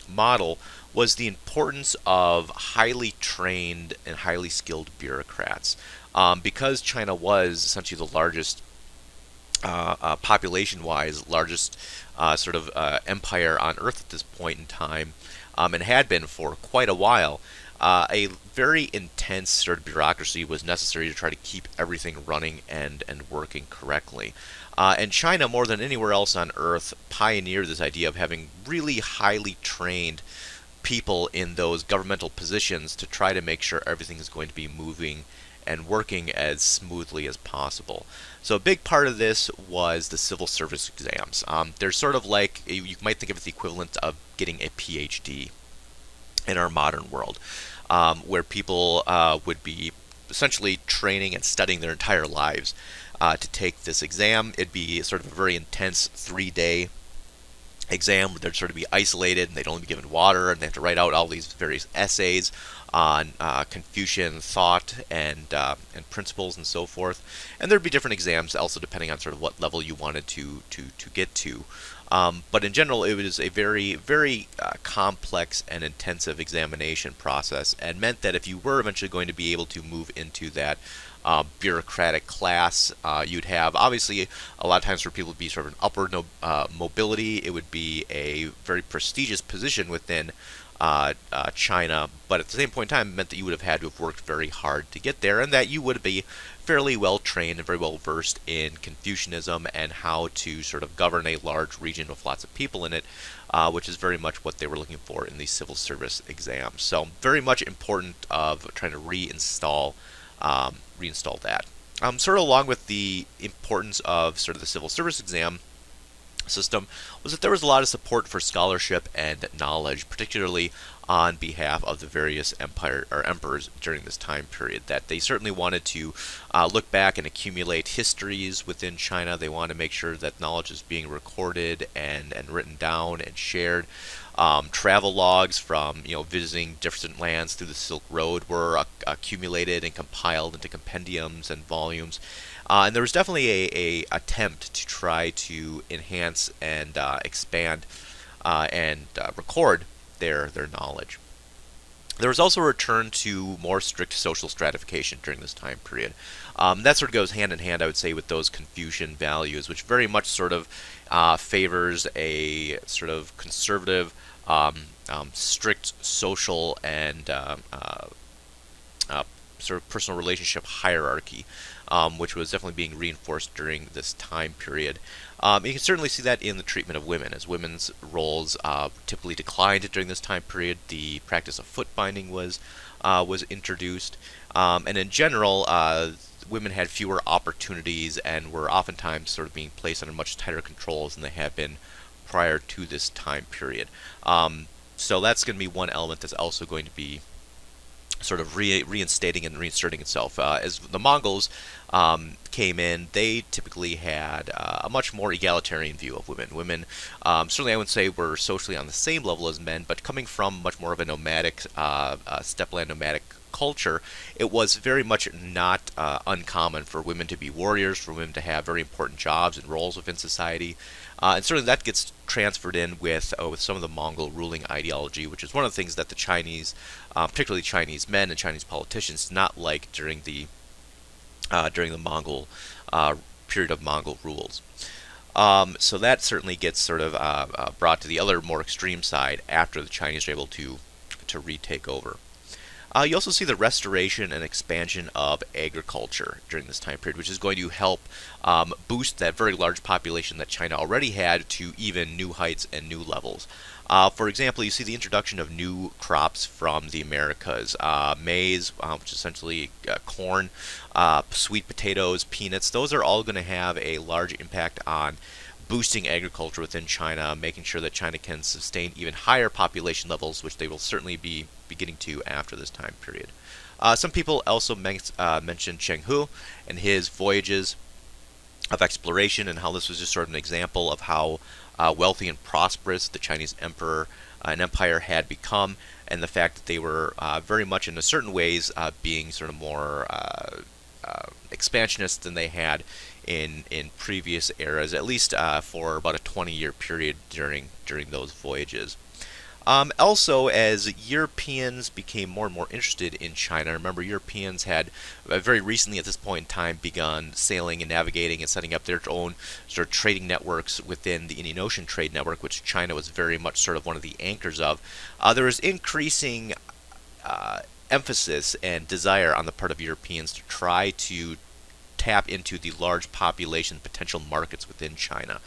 model was the importance of highly trained and highly skilled bureaucrats. Because China was essentially the largest, population-wise, largest sort of empire on Earth at this point in time, and had been for quite a while, a very intense sort of bureaucracy was necessary to try to keep everything running and working correctly. And China, more than anywhere else on Earth, pioneered this idea of having really highly trained people in those governmental positions to try to make sure everything is going to be moving and working as smoothly as possible. So a big part of this was the civil service exams. They're sort of like, you might think of it the equivalent of getting a PhD in our modern world, where people would be essentially training and studying their entire lives to take this exam. It'd be sort of a very intense 3-day exam where they'd sort of be isolated and they'd only be given water, and they have to write out all these various essays on Confucian thought and principles and so forth. And there'd be different exams also depending on sort of what level you wanted to get to. But in general, it was a very, very complex and intensive examination process, and meant that if you were eventually going to be able to move into that bureaucratic class, you'd have, obviously, a lot of times for people to be sort of an upward mobility. It would be a very prestigious position within China, but at the same point in time, it meant that you would have had to have worked very hard to get there, and that you would be fairly well trained and very well versed in Confucianism and how to sort of govern a large region with lots of people in it, which is very much what they were looking for in the civil service exams. So very much important of trying to reinstall that. Sort of along with the importance of sort of the civil service exam system was that there was a lot of support for scholarship and knowledge, particularly on behalf of the various emperors during this time period. That they certainly wanted to look back and accumulate histories within China. They wanted to make sure that knowledge is being recorded and written down and shared. Travel logs from visiting different lands through the Silk Road were accumulated and compiled into compendiums and volumes. And there was definitely a attempt to try to enhance and expand and record their knowledge. There was also a return to more strict social stratification during this time period. That sort of goes hand in hand, I would say, with those Confucian values, which very much sort of favors a sort of conservative, strict social and uh, sort of personal relationship hierarchy, which was definitely being reinforced during this time period. You can certainly see that in the treatment of women, as women's roles typically declined during this time period. The practice of foot binding was introduced, and in general, women had fewer opportunities and were oftentimes sort of being placed under much tighter controls than they had been prior to this time period. So that's going to be one element that's also going to be sort of reinstating and reinserting itself. As the Mongols came in, they typically had a much more egalitarian view of women. Women, certainly I would say, were socially on the same level as men, but coming from much more of a nomadic, steppeland nomadic culture, it was very much not uncommon for women to be warriors, for women to have very important jobs and roles within society. And certainly that gets transferred in with some of the Mongol ruling ideology, which is one of the things that the Chinese, particularly Chinese men and Chinese politicians, did not like during the Mongol period of Mongol rules. So that certainly gets sort of brought to the other more extreme side after the Chinese are able to retake over. You also see the restoration and expansion of agriculture during this time period, which is going to help boost that very large population that China already had to even new heights and new levels. For example, you see the introduction of new crops from the Americas. Maize, which is essentially corn, sweet potatoes, peanuts. Those are all going to have a large impact on boosting agriculture within China, making sure that China can sustain even higher population levels, which they will certainly be getting to after this time period. Some people also mentioned Cheng Hu and his voyages of exploration, and how this was just sort of an example of how wealthy and prosperous the Chinese emperor and empire had become, and the fact that they were very much in a certain ways being sort of more expansionist than they had in previous eras, at least for about a 20-year period during those voyages. Also, as Europeans became more and more interested in China, remember Europeans had very recently at this point in time begun sailing and navigating and setting up their own sort of trading networks within the Indian Ocean Trade Network, which China was very much sort of one of the anchors of. There was increasing emphasis and desire on the part of Europeans to try to tap into the large population potential markets within China.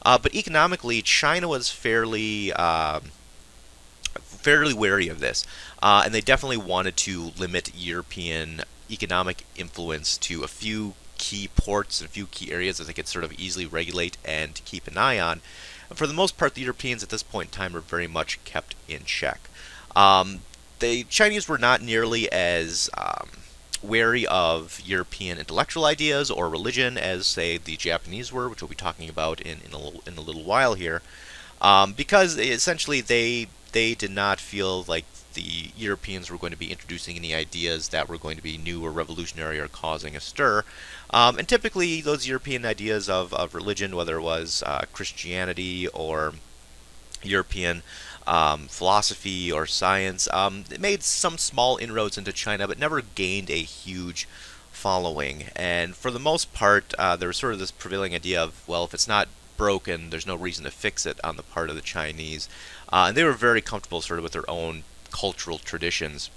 But economically, China was fairly wary of this, and they definitely wanted to limit European economic influence to a few key ports and a few key areas that they could sort of easily regulate and keep an eye on. And for the most part, the Europeans at this point in time were very much kept in check. The Chinese were not nearly as wary of European intellectual ideas or religion as, say, the Japanese were, which we'll be talking about in a little while here, because essentially they did not feel like the Europeans were going to be introducing any ideas that were going to be new or revolutionary or causing a stir. And typically those European ideas of religion, whether it was Christianity or European philosophy or science, it made some small inroads into China, but never gained a huge following. And for the most part, there was sort of this prevailing idea of, well, if it's not broken, there's no reason to fix it on the part of the Chinese. And they were very comfortable sort of with their own cultural traditions.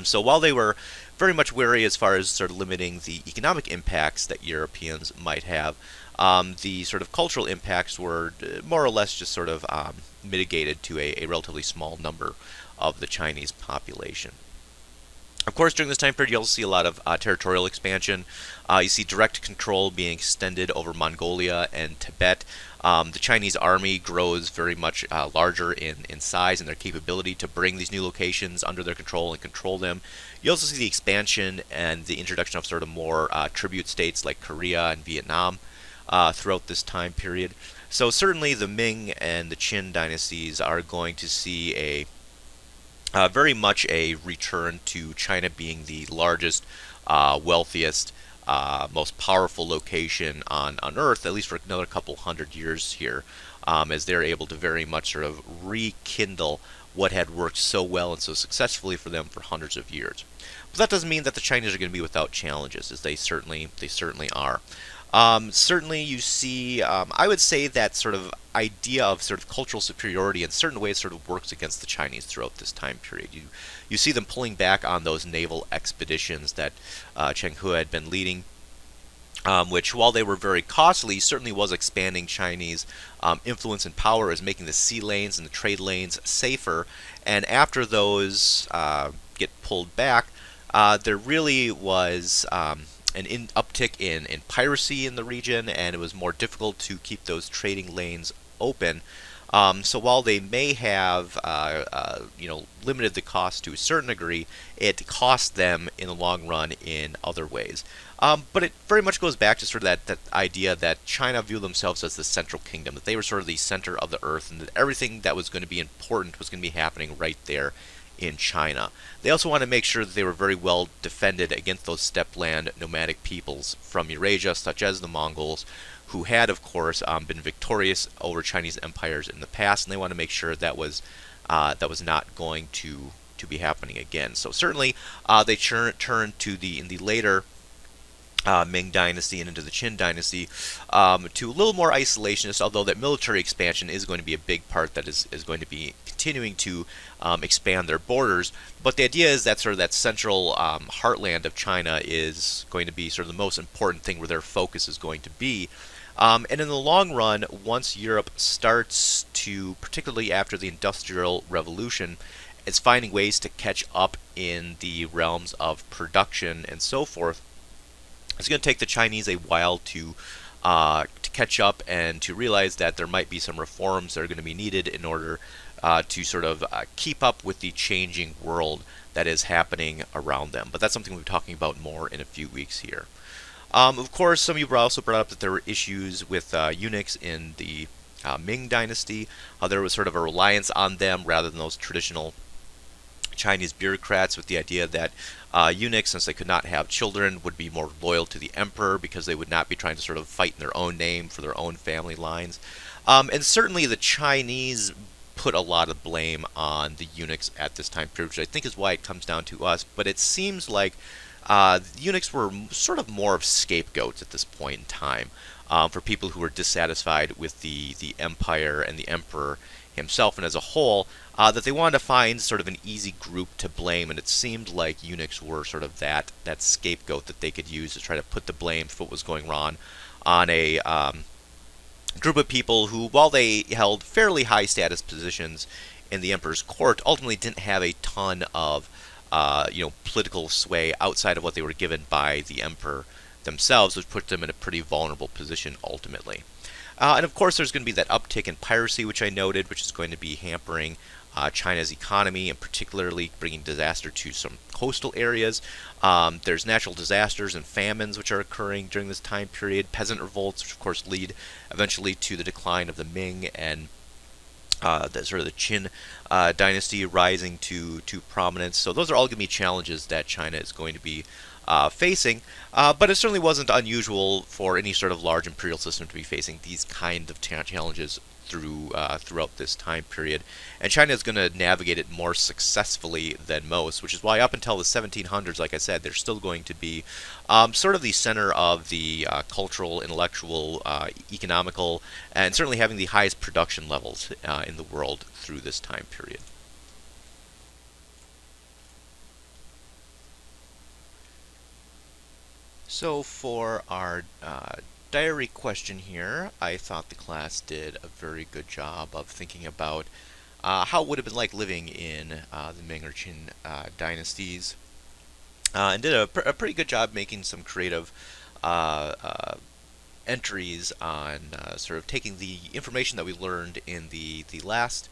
So while they were very much wary as far as sort of limiting the economic impacts that Europeans might have, the sort of cultural impacts were more or less just sort of mitigated to a relatively small number of the Chinese population. Of course, during this time period, you also see a lot of territorial expansion. You see direct control being extended over Mongolia and Tibet. The Chinese army grows very much larger in size and their capability to bring these new locations under their control and control them. You also see the expansion and the introduction of sort of more tribute states like Korea and Vietnam throughout this time period. So certainly the Ming and the Qin dynasties are going to see very much a return to China being the largest, wealthiest, most powerful location on Earth, at least for another couple hundred years here, as they're able to very much sort of rekindle what had worked so well and so successfully for them for hundreds of years. But that doesn't mean that the Chinese are going to be without challenges, as they certainly are. Certainly, you see, I would say that sort of idea of sort of cultural superiority in certain ways sort of works against the Chinese throughout this time period. You see them pulling back on those naval expeditions that Cheng He had been leading, which, while they were very costly, certainly was expanding Chinese influence and power, as making the sea lanes and the trade lanes safer. And after those get pulled back, there really was an uptick in piracy in the region, and it was more difficult to keep those trading lanes open. So while they may have, limited the cost to a certain degree, it cost them in the long run in other ways. But it very much goes back to sort of that idea that China viewed themselves as the central kingdom, that they were sort of the center of the earth, and that everything that was going to be important was going to be happening right there in China. They also want to make sure that they were very well defended against those steppeland nomadic peoples from Eurasia, such as the Mongols, who had, of course, been victorious over Chinese empires in the past, and they want to make sure that was not going to be happening again. So certainly, they turned to in the later Ming Dynasty and into the Qin Dynasty to a little more isolationist, although that military expansion is going to be a big part that is going to be continuing to expand their borders. But the idea is that sort of that central heartland of China is going to be sort of the most important thing where their focus is going to be. And in the long run, once Europe starts to, particularly after the Industrial Revolution, it's finding ways to catch up in the realms of production and so forth. It's going to take the Chinese a while to catch up and to realize that there might be some reforms that are going to be needed in order to sort of keep up with the changing world that is happening around them. But that's something we'll be talking about more in a few weeks here. Of course, some of you also brought up that there were issues with eunuchs in the Ming Dynasty. There was sort of a reliance on them rather than those traditional Chinese bureaucrats, with the idea that eunuchs, since they could not have children, would be more loyal to the emperor because they would not be trying to sort of fight in their own name for their own family lines. And certainly the Chinese put a lot of blame on the eunuchs at this time period, which I think is why it comes down to us. But it seems like the eunuchs were sort of more of scapegoats at this point in time for people who were dissatisfied with the empire and the emperor himself and as a whole, that they wanted to find sort of an easy group to blame, and it seemed like eunuchs were sort of that scapegoat that they could use to try to put the blame for what was going wrong on a group of people who, while they held fairly high status positions in the emperor's court, ultimately didn't have a ton of political sway outside of what they were given by the emperor themselves, which put them in a pretty vulnerable position ultimately. And of course, there's going to be that uptick in piracy, which I noted, which is going to be hampering China's economy and particularly bringing disaster to some coastal areas. There's natural disasters and famines which are occurring during this time period, peasant revolts, which of course lead eventually to the decline of the Ming and the sort of the Qin dynasty rising to prominence. So those are all going to be challenges that China is going to be facing, but it certainly wasn't unusual for any sort of large imperial system to be facing these kind of challenges throughout this time period. And China is going to navigate it more successfully than most, which is why up until the 1700s, like I said, they're still going to be sort of the center of the cultural, intellectual, economical, and certainly having the highest production levels in the world through this time period. So for our diary question here, I thought the class did a very good job of thinking about how it would have been like living in the Ming or Qin dynasties, and did a pretty good job making some creative entries on sort of taking the information that we learned in the last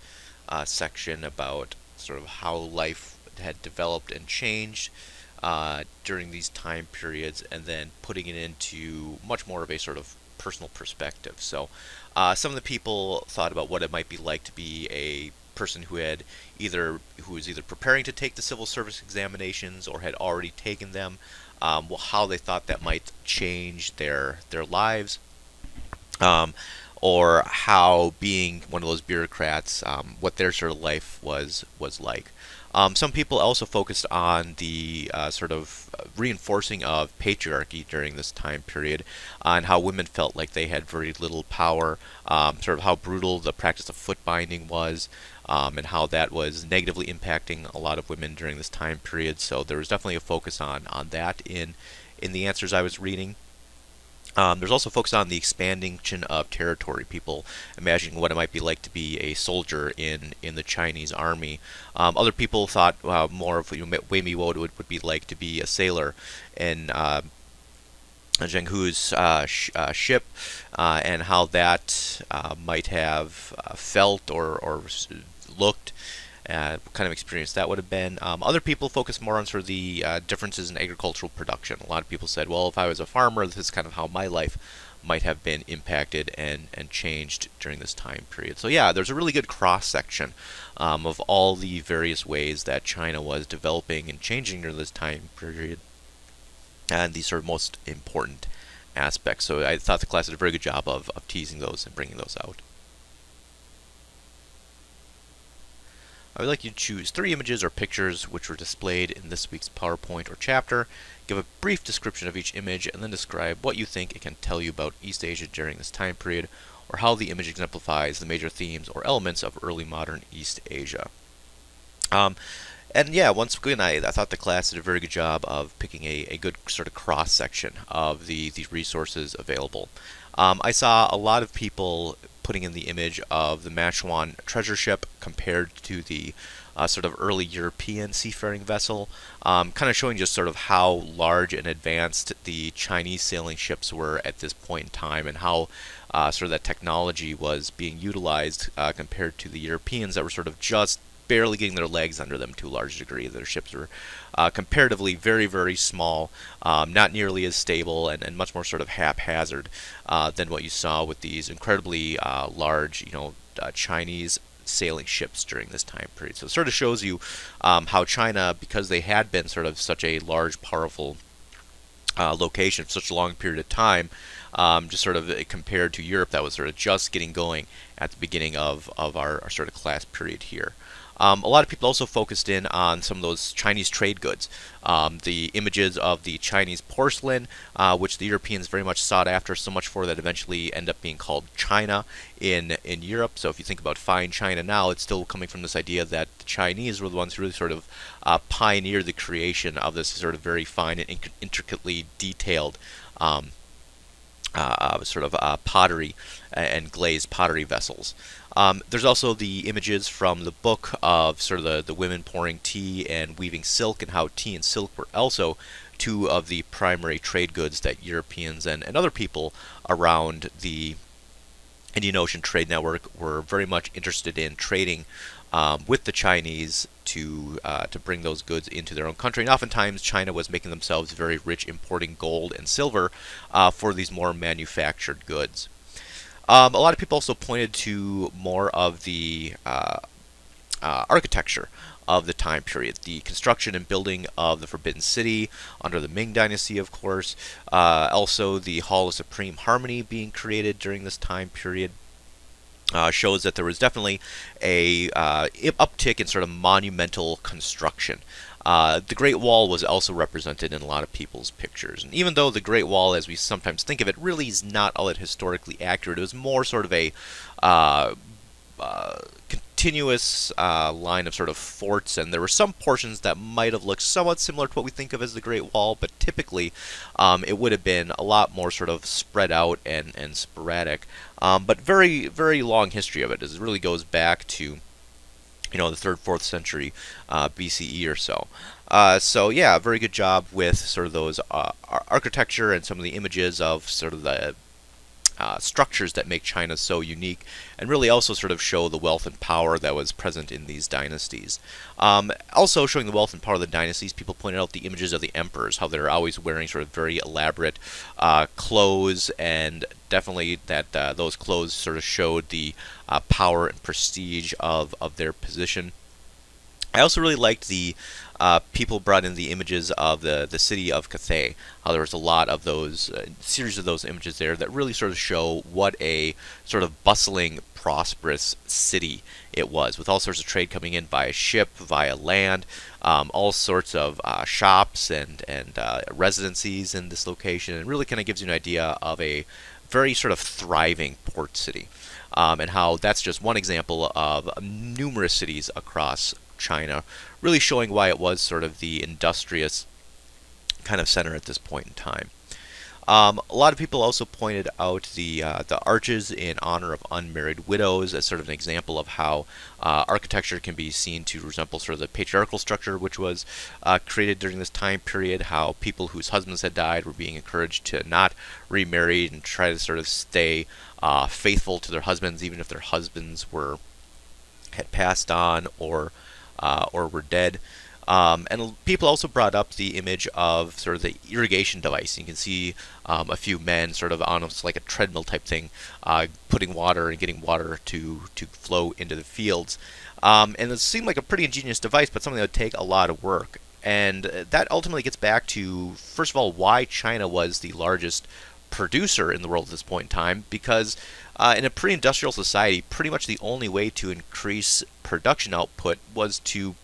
section about sort of how life had developed and changed during these time periods, and then putting it into much more of a sort of personal perspective. So some of the people thought about what it might be like to be a person who was either preparing to take the civil service examinations or had already taken them, how they thought that might change their lives. or how being one of those bureaucrats, what their sort of life was like. Some people also focused on the sort of reinforcing of patriarchy during this time period, and how women felt like they had very little power, sort of how brutal the practice of foot binding was, and how that was negatively impacting a lot of women during this time period. So there was definitely a focus on that in the answers I was reading. There's also focus on the expansion of territory. People imagining what it might be like to be a soldier in the Chinese army. Other people thought more of maybe what it would be like to be a sailor in Zheng Hu's ship, and how that might have felt or looked. What kind of experience that would have been. Other people focus more on sort of the differences in agricultural production. A lot of people said, well, if I was a farmer, this is kind of how my life might have been impacted and changed during this time period. So yeah, there's a really good cross-section of all the various ways that China was developing and changing during this time period, and these sort of most important aspects. So I thought the class did a very good job of teasing those and bringing those out. I would like you to choose 3 images or pictures which were displayed in this week's PowerPoint or chapter. Give a brief description of each image and then describe what you think it can tell you about East Asia during this time period, or how the image exemplifies the major themes or elements of early modern East Asia. And yeah, once again, I thought the class did a very good job of picking a good sort of cross-section of the resources available. I saw a lot of people putting in the image of the Machuan treasure ship compared to the sort of early European seafaring vessel, kind of showing just sort of how large and advanced the Chinese sailing ships were at this point in time, and how sort of that technology was being utilized compared to the Europeans that were sort of just barely getting their legs under them to a large degree. Their ships were comparatively very, very small, not nearly as stable, and much more sort of haphazard than what you saw with these incredibly large, Chinese sailing ships during this time period. So it sort of shows you how China, because they had been sort of such a large, powerful location for such a long period of time, just sort of compared to Europe that was sort of just getting going at the beginning of our sort of class period here. A lot of people also focused in on some of those Chinese trade goods. The images of the Chinese porcelain, which the Europeans very much sought after, so much for that eventually end up being called China in Europe. So if you think about fine china now, it's still coming from this idea that the Chinese were the ones who really sort of pioneered the creation of this sort of very fine and intricately detailed pottery and glazed pottery vessels. There's also the images from the book of sort of the women pouring tea and weaving silk, and how tea and silk were also 2 of the primary trade goods that Europeans and other people around the Indian Ocean Trade Network were very much interested in trading with the Chinese to bring those goods into their own country. And oftentimes China was making themselves very rich importing gold and silver for these more manufactured goods. A lot of people also pointed to more of the architecture of the time period, the construction and building of the Forbidden City under the Ming Dynasty, of course. Also, the Hall of Supreme Harmony being created during this time period. Shows that there was definitely a uptick in sort of monumental construction. The Great Wall was also represented in a lot of people's pictures. And even though the Great Wall, as we sometimes think of it, really is not all that historically accurate, it was more sort of a continuous line of sort of forts, and there were some portions that might have looked somewhat similar to what we think of as the Great Wall, but typically it would have been a lot more sort of spread out and sporadic. But very, very long history of it. It really goes back to the 3rd, 4th century BCE or so. So yeah, very good job with sort of those architecture and some of the images of sort of the structures that make China so unique, and really also sort of show the wealth and power that was present in these dynasties. Also showing the wealth and power of the dynasties, people pointed out the images of the emperors, how they're always wearing sort of very elaborate clothes, and definitely that those clothes sort of showed the power and prestige of their position. I also really liked the people brought in the images of the city of Cathay. How there was a lot of those series of those images there that really sort of show what a sort of bustling, prosperous city it was, with all sorts of trade coming in via ship, via land, all sorts of shops and residencies in this location. It really kind of gives you an idea of a very sort of thriving port city. And how that's just one example of numerous cities across China, really showing why it was sort of the industrious kind of center at this point in time. A lot of people also pointed out the arches in honor of unmarried widows as sort of an example of how architecture can be seen to resemble sort of the patriarchal structure which was created during this time period. How people whose husbands had died were being encouraged to not remarry and try to sort of stay faithful to their husbands, even if their husbands had passed on or were dead. And people also brought up the image of sort of the irrigation device. You can see a few men sort of on almost like a treadmill type thing, putting water and getting water to flow into the fields. And it seemed like a pretty ingenious device, but something that would take a lot of work. And that ultimately gets back to, first of all, why China was the largest producer in the world at this point in time, because in a pre-industrial society, pretty much the only way to increase production output was to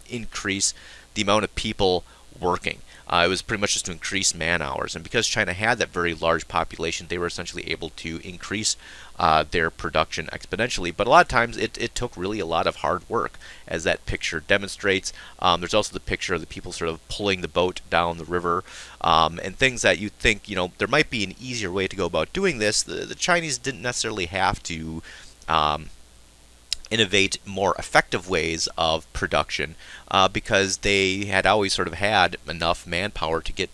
increase the amount of people working. It was pretty much just to increase man hours. And because China had that very large population, they were essentially able to increase their production exponentially. But a lot of times it took really a lot of hard work, as that picture demonstrates. There's also the picture of the people sort of pulling the boat down the river, and things that you think, there might be an easier way to go about doing this. The Chinese didn't necessarily have to innovate more effective ways of production because they had always sort of had enough manpower to get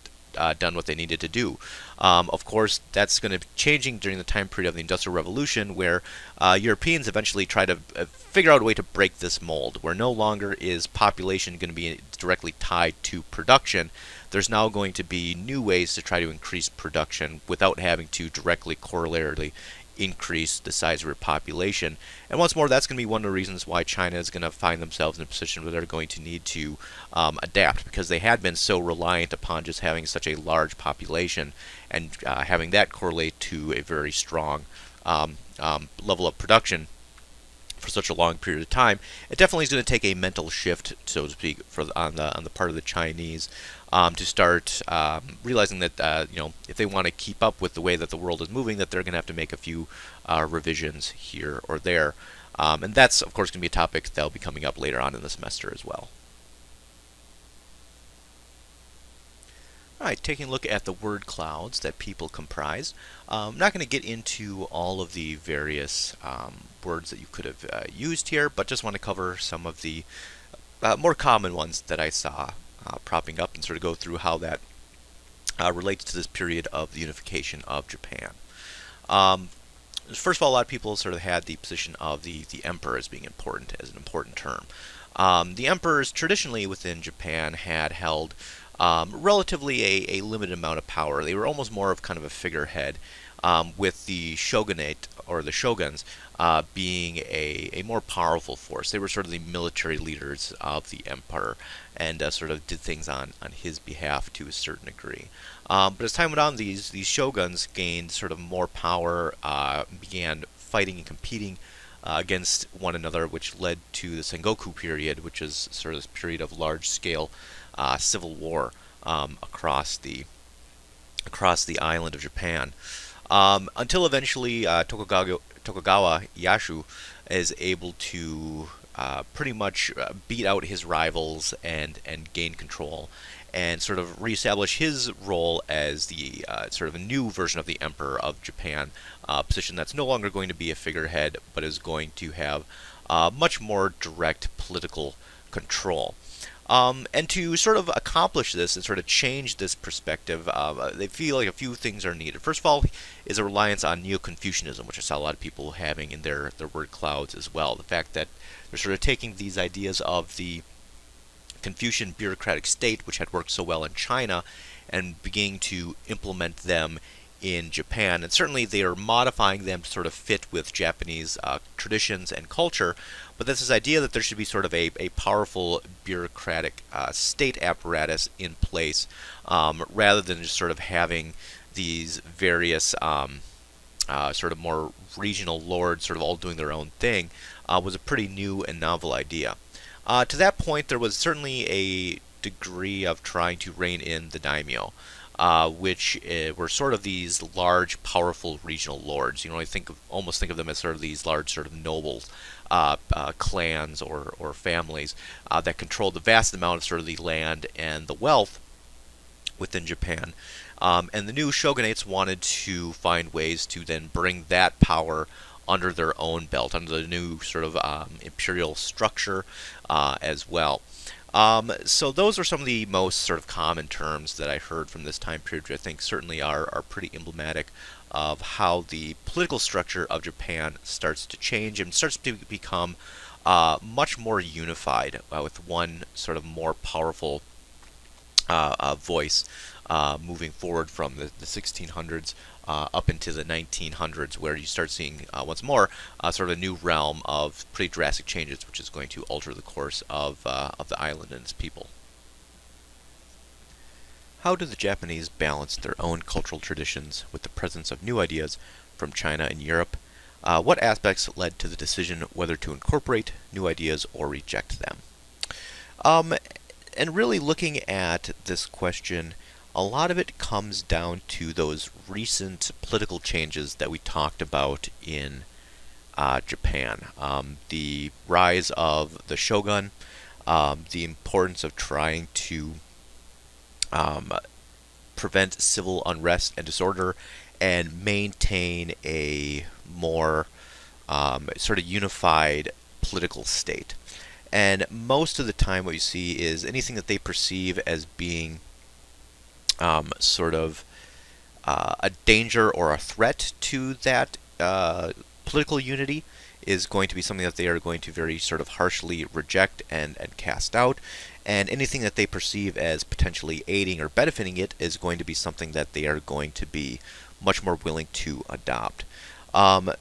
done what they needed to do. Of course, that's going to be changing during the time period of the Industrial Revolution, where Europeans eventually try to figure out a way to break this mold, where no longer is population going to be directly tied to production. There's now going to be new ways to try to increase production without having to directly correlately increase the size of your population. And once more, that's going to be one of the reasons why China is going to find themselves in a position where they're going to need to adapt, because they had been so reliant upon just having such a large population and having that correlate to a very strong level of production for such a long period of time. It definitely is going to take a mental shift, so to speak, on the part of the Chinese to start realizing that if they want to keep up with the way that the world is moving, that they're going to have to make a few revisions here or there. And that's, of course, going to be a topic that'll be coming up later on in the semester as well. All right, taking a look at the word clouds that people comprise. I'm not going to get into all of the various words that you could have used here, but just want to cover some of the more common ones that I saw propping up and sort of go through how that relates to this period of the unification of Japan. First of all, a lot of people sort of had the position of the emperor as being important, as an important term. The emperors traditionally within Japan had held relatively a limited amount of power. They were almost more of kind of a figurehead, with the shogunate or the shoguns being a more powerful force. They were sort of the military leaders of the empire and sort of did things on his behalf to a certain degree. But as time went on, these shoguns gained sort of more power, began fighting and competing against one another, which led to the Sengoku period, which is sort of this period of large-scale civil war across the island of Japan, until eventually Tokugawa Ieyasu is able to pretty much beat out his rivals and gain control and sort of reestablish his role as the sort of a new version of the Emperor of Japan, position that's no longer going to be a figurehead, but is going to have much more direct political control. And to sort of accomplish this and sort of change this perspective, they feel like a few things are needed. First of all is a reliance on Neo-Confucianism, which I saw a lot of people having in their word clouds as well. The fact that they're sort of taking these ideas of the Confucian bureaucratic state, which had worked so well in China, and beginning to implement them in Japan, and certainly they are modifying them to sort of fit with Japanese traditions and culture. But there's this idea that there should be sort of a powerful bureaucratic state apparatus in place, rather than just sort of having these various sort of more regional lords sort of all doing their own thing, was a pretty new and novel idea. To that point, there was certainly a degree of trying to rein in the daimyo, which were sort of these large, powerful regional lords. You know, almost think of them as sort of these large, sort of noble clans or families that controlled the vast amount of sort of the land and the wealth within Japan. And the new shogunates wanted to find ways to then bring that power under their own belt, under the new sort of imperial structure as well. So those are some of the most sort of common terms that I heard from this time period, which I think certainly are pretty emblematic of how the political structure of Japan starts to change and starts to become much more unified, with one sort of more powerful voice moving forward from the 1600s up into the 1900s, where you start seeing once more sort of a new realm of pretty drastic changes, which is going to alter the course of the island and its people. How do the Japanese balance their own cultural traditions with the presence of new ideas from China and Europe? What aspects led to the decision whether to incorporate new ideas or reject them? And really looking at this question, a lot of it comes down to those recent political changes that we talked about in Japan. The rise of the shogun, the importance of trying to prevent civil unrest and disorder, and maintain a more sort of unified political state. And most of the time what you see is anything that they perceive as being sort of a danger or a threat to that political unity is going to be something that they are going to very sort of harshly reject and cast out. And anything that they perceive as potentially aiding or benefiting it is going to be something that they are going to be much more willing to adopt.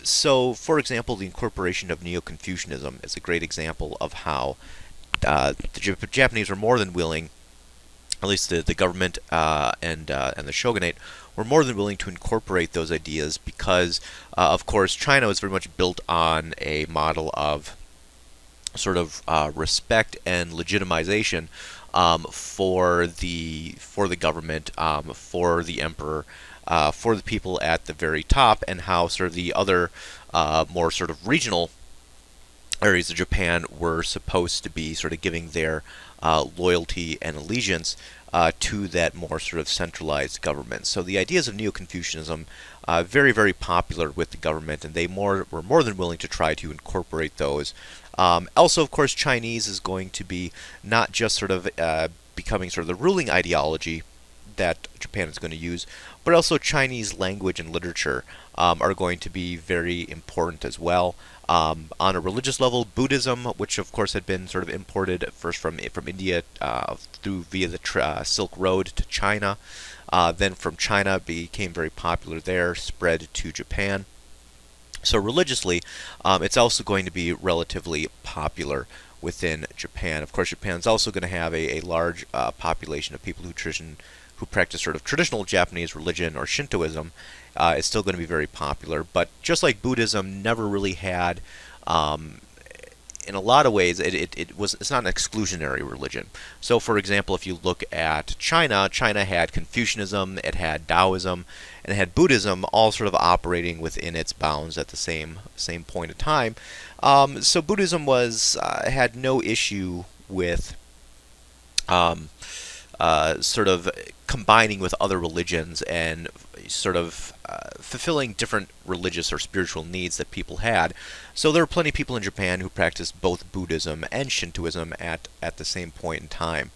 So, for example, the incorporation of Neo-Confucianism is a great example of how the Japanese were more than willing, at least the government and the shogunate, were more than willing to incorporate those ideas because, of course, China was very much built on a model of sort of respect and legitimization for the government, for the emperor, for the people at the very top, and how sort of the other more sort of regional areas of Japan were supposed to be sort of giving their loyalty and allegiance to that more sort of centralized government. So the ideas of Neo-Confucianism very, very popular with the government, and they were more than willing to try to incorporate those. Also, of course, Chinese is going to be not just sort of becoming sort of the ruling ideology that Japan is going to use, but also Chinese language and literature are going to be very important as well. On a religious level, Buddhism, which of course had been sort of imported first from India via the Silk Road to China, then from China became very popular there, spread to Japan. So religiously, it's also going to be relatively popular within Japan. Of course, Japan's also going to have a large population of people who practice sort of traditional Japanese religion or Shintoism. Is still going to be very popular. But just like Buddhism never really had, in a lot of ways, it's not an exclusionary religion. So, for example, if you look at China, China had Confucianism, it had Taoism, and it had Buddhism, all sort of operating within its bounds at the same point in time. So Buddhism had no issue with sort of combining with other religions and sort of fulfilling different religious or spiritual needs that people had. So there were plenty of people in Japan who practiced both Buddhism and Shintoism at the same point in time.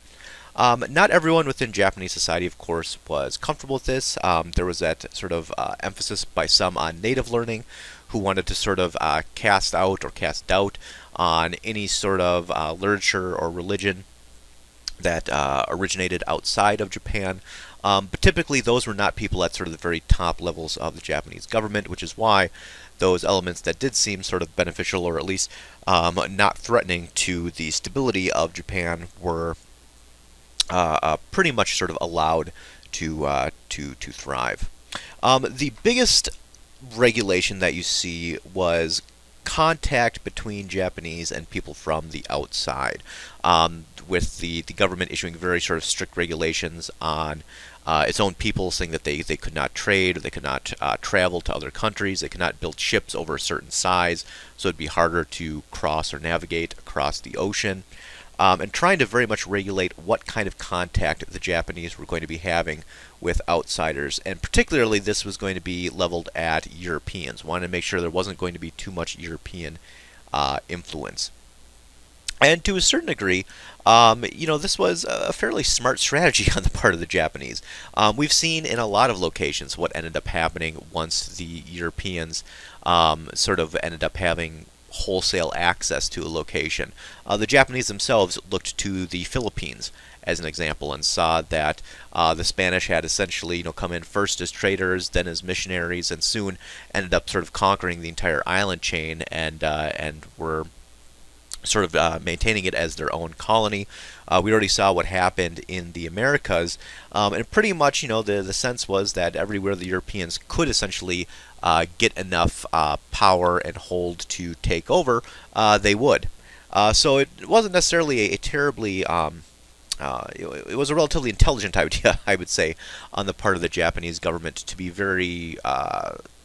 Not everyone within Japanese society, of course, was comfortable with this. There was that sort of emphasis by some on native learning, who wanted to sort of cast out or cast doubt on any sort of literature or religion that originated outside of Japan. But typically, those were not people at sort of the very top levels of the Japanese government, which is why those elements that did seem sort of beneficial or at least not threatening to the stability of Japan were pretty much sort of allowed to thrive. The biggest regulation that you see was contact between Japanese and people from the outside, with the government issuing very sort of strict regulations on its own people, saying that they could not trade, or they could not travel to other countries, they could not build ships over a certain size, so it'd be harder to cross or navigate across the ocean. And trying to very much regulate what kind of contact the Japanese were going to be having with outsiders. And particularly, this was going to be leveled at Europeans. Wanted to make sure there wasn't going to be too much European influence. And to a certain degree, this was a fairly smart strategy on the part of the Japanese. We've seen in a lot of locations what ended up happening once the Europeans sort of ended up having wholesale access to a location. The Japanese themselves looked to the Philippines as an example and saw that the Spanish had essentially come in first as traders, then as missionaries, and soon ended up sort of conquering the entire island chain and were sort of maintaining it as their own colony. We already saw what happened in the Americas, and pretty much, the sense was that everywhere the Europeans could essentially get enough power and hold to take over, they would. So it wasn't necessarily a terribly it was a relatively intelligent idea, I would say, on the part of the Japanese government to be very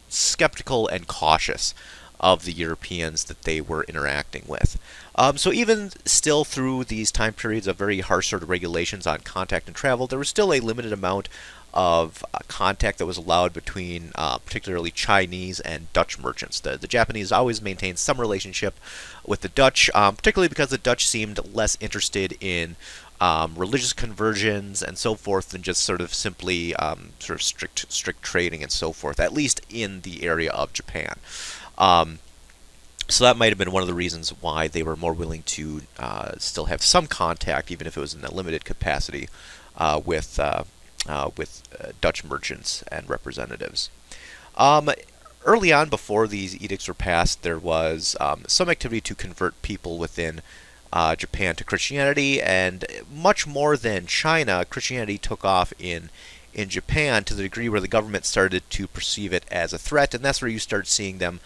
skeptical and cautious of the Europeans that they were interacting with. So even still, through these time periods of very harsh sort of regulations on contact and travel, there was still a limited amount of contact that was allowed between particularly Chinese and Dutch merchants. The Japanese always maintained some relationship with the Dutch, particularly because the Dutch seemed less interested in religious conversions and so forth than just sort of simply sort of strict trading and so forth, at least in the area of Japan. So that might have been one of the reasons why they were more willing to still have some contact, even if it was in a limited capacity, with Dutch merchants and representatives. Early on, before these edicts were passed, there was some activity to convert people within Japan to Christianity, and much more than China, Christianity took off in Japan to the degree where the government started to perceive it as a threat, and that's where you start seeing them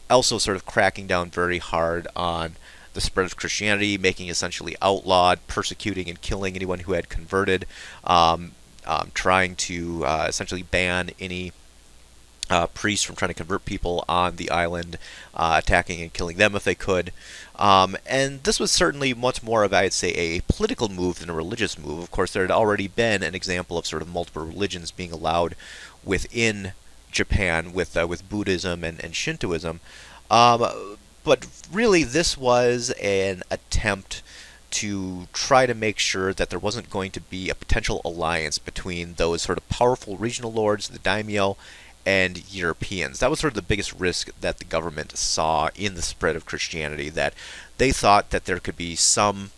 also sort of cracking down very hard on the spread of Christianity, making essentially outlawed, persecuting and killing anyone who had converted, trying to essentially ban any priests from trying to convert people on the island, attacking and killing them if they could. And this was certainly much more of, I'd say, a political move than a religious move. Of course, there had already been an example of sort of multiple religions being allowed within Japan with Buddhism and Shintoism. But really, this was an attempt to try to make sure that there wasn't going to be a potential alliance between those sort of powerful regional lords, the daimyo, and Europeans. That was sort of the biggest risk that the government saw in the spread of Christianity, that they thought that there could be some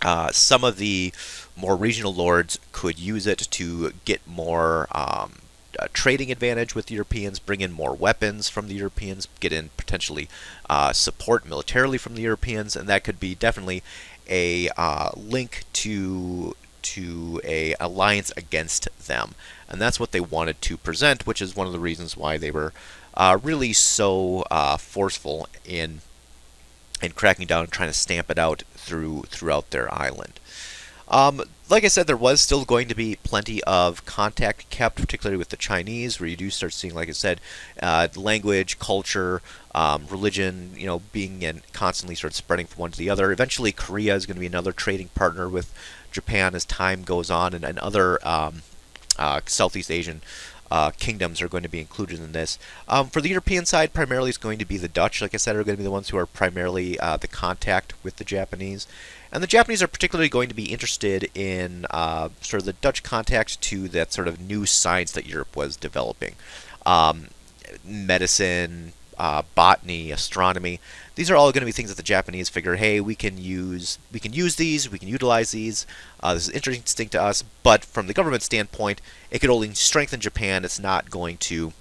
of the more regional lords could use it to get more trading advantage with the Europeans, bring in more weapons from the Europeans, get in potentially support militarily from the Europeans, and that could be definitely a link to a alliance against them. And that's what they wanted to present, which is one of the reasons why they were really so forceful in cracking down and trying to stamp it out throughout their island. Like I said, there was still going to be plenty of contact kept, particularly with the Chinese, where you do start seeing, like I said, language, culture, religion, being and constantly sort of spreading from one to the other. Eventually, Korea is going to be another trading partner with Japan as time goes on, and other Southeast Asian kingdoms are going to be included in this. For the European side, primarily it's going to be the Dutch, like I said, are going to be the ones who are primarily the contact with the Japanese. And the Japanese are particularly going to be interested in sort of the Dutch contact to that sort of new science that Europe was developing. Medicine, botany, astronomy. These are all going to be things that the Japanese figure, hey, we can utilize these. This is interesting to us, but from the government standpoint, it could only strengthen Japan. It's not going to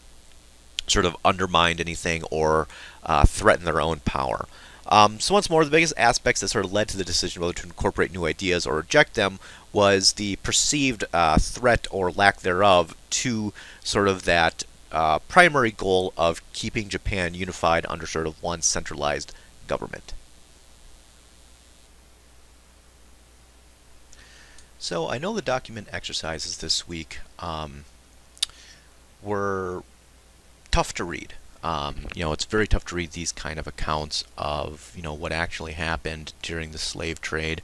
sort of undermine anything or threaten their own power. So once more, the biggest aspects that sort of led to the decision whether to incorporate new ideas or reject them was the perceived threat or lack thereof to sort of that primary goal of keeping Japan unified under sort of one centralized government. So I know the document exercises this week were tough to read. It's very tough to read these kind of accounts of, what actually happened during the slave trade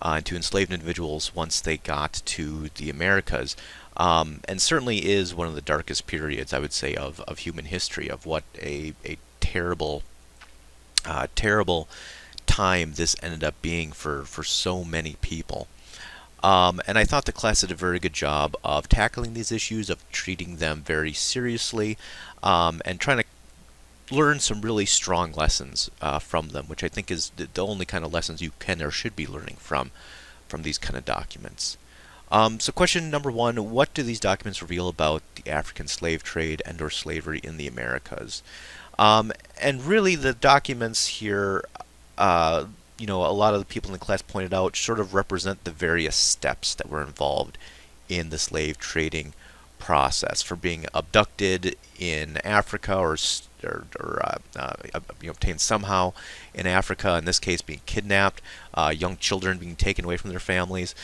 and to enslaved individuals once they got to the Americas. And certainly is one of the darkest periods, I would say, of human history, of what a terrible, terrible time this ended up being for so many people. And I thought the class did a very good job of tackling these issues, of treating them very seriously, and trying to learn some really strong lessons from them, which I think is the only kind of lessons you can or should be learning from these kind of documents. So question number one, what do these documents reveal about the African slave trade and or slavery in the Americas? And really the documents here, a lot of the people in the class pointed out, sort of represent the various steps that were involved in the slave trading process, for being abducted in Africa or obtained somehow in Africa, in this case being kidnapped, young children being taken away from their families,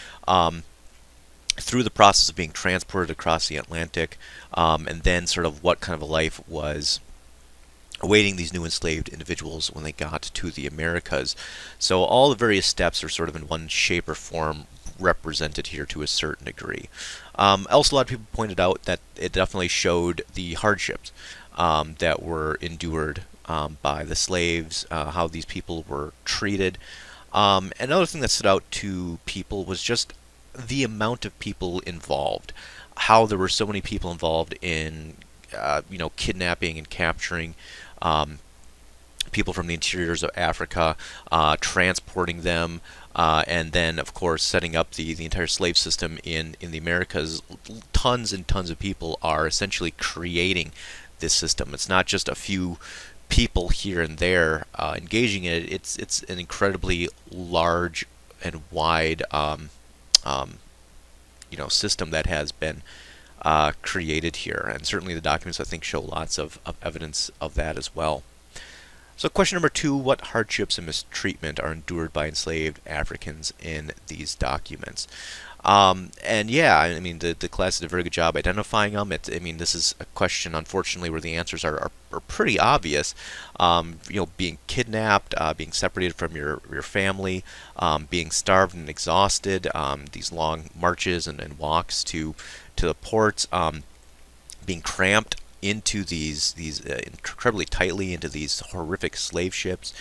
through the process of being transported across the Atlantic, and then sort of what kind of a life was awaiting these new enslaved individuals when they got to the Americas. So all the various steps are sort of in one shape or form represented here to a certain degree. Also, a lot of people pointed out that it definitely showed the hardships that were endured by the slaves, how these people were treated. Another thing that stood out to people was just the amount of people involved, how there were so many people involved in kidnapping and capturing people from the interiors of Africa, transporting them, and then, of course, setting up the entire slave system in the Americas. Tons and tons of people are essentially creating this system. It's not just a few people here and there engaging in it. It's an incredibly large and wide system that has been created here, and certainly the documents I think show lots of evidence of that as well. So question number two, what hardships and mistreatment are endured by enslaved Africans in these documents? And yeah, I mean, the class did a very good job identifying them. This is a question, unfortunately, where the answers are pretty obvious. Being kidnapped, being separated from your family, being starved and exhausted, these long marches and walks to the ports, being cramped into these incredibly tightly into these horrific slave ships,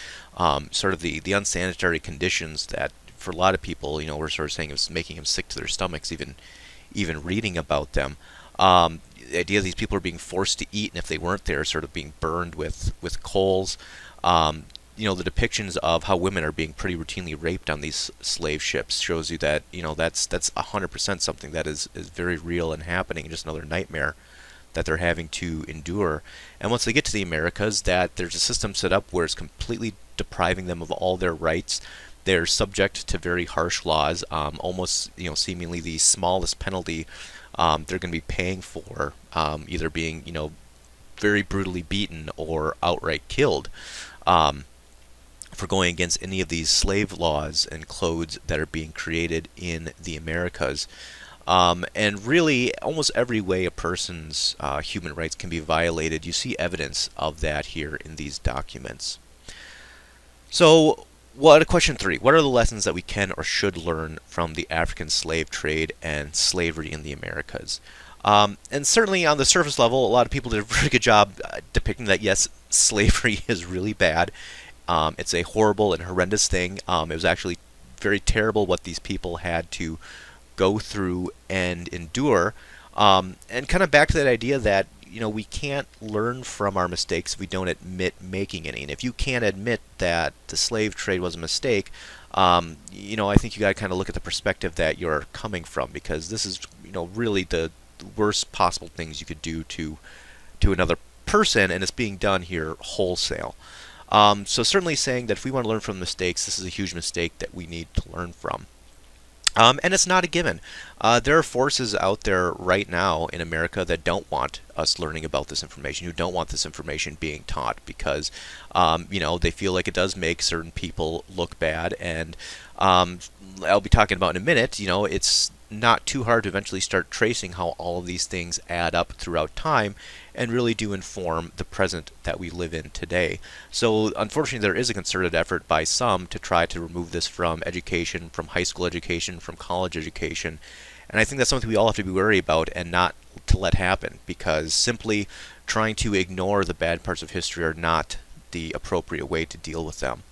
sort of the unsanitary conditions that for a lot of people, we're sort of saying it was making them sick to their stomachs, even reading about them. The idea these people are being forced to eat, and if they weren't there, sort of being burned with coals. The depictions of how women are being pretty routinely raped on these slave ships shows you that that's 100% something that is very real and happening, just another nightmare that they're having to endure. And once they get to the Americas, that there's a system set up where it's completely depriving them of all their rights. They're subject to very harsh laws, almost seemingly the smallest penalty they're going to be paying for, either being very brutally beaten or outright killed, for going against any of these slave laws and codes that are being created in the Americas. And really, almost every way a person's human rights can be violated, you see evidence of that here in these documents. So, question three, what are the lessons that we can or should learn from the African slave trade and slavery in the Americas? And certainly on the surface level, a lot of people did a very good job depicting that, yes, slavery is really bad. It's a horrible and horrendous thing. It was actually very terrible what these people had to go through and endure. And kind of back to that idea that, we can't learn from our mistakes if we don't admit making any. And if you can't admit that the slave trade was a mistake, I think you got to kind of look at the perspective that you're coming from, because this is, really the worst possible things you could do to another person, and it's being done here wholesale. So certainly saying that if we want to learn from mistakes, this is a huge mistake that we need to learn from. And it's not a given. There are forces out there right now in America that don't want us learning about this information, who don't want this information being taught, because, they feel like it does make certain people look bad. And I'll be talking about in a minute, it's not too hard to eventually start tracing how all of these things add up throughout time and really do inform the present that we live in today. So unfortunately, there is a concerted effort by some to try to remove this from education, from high school education, from college education. And I think that's something we all have to be wary about and not to let happen, because simply trying to ignore the bad parts of history are not the appropriate way to deal with them.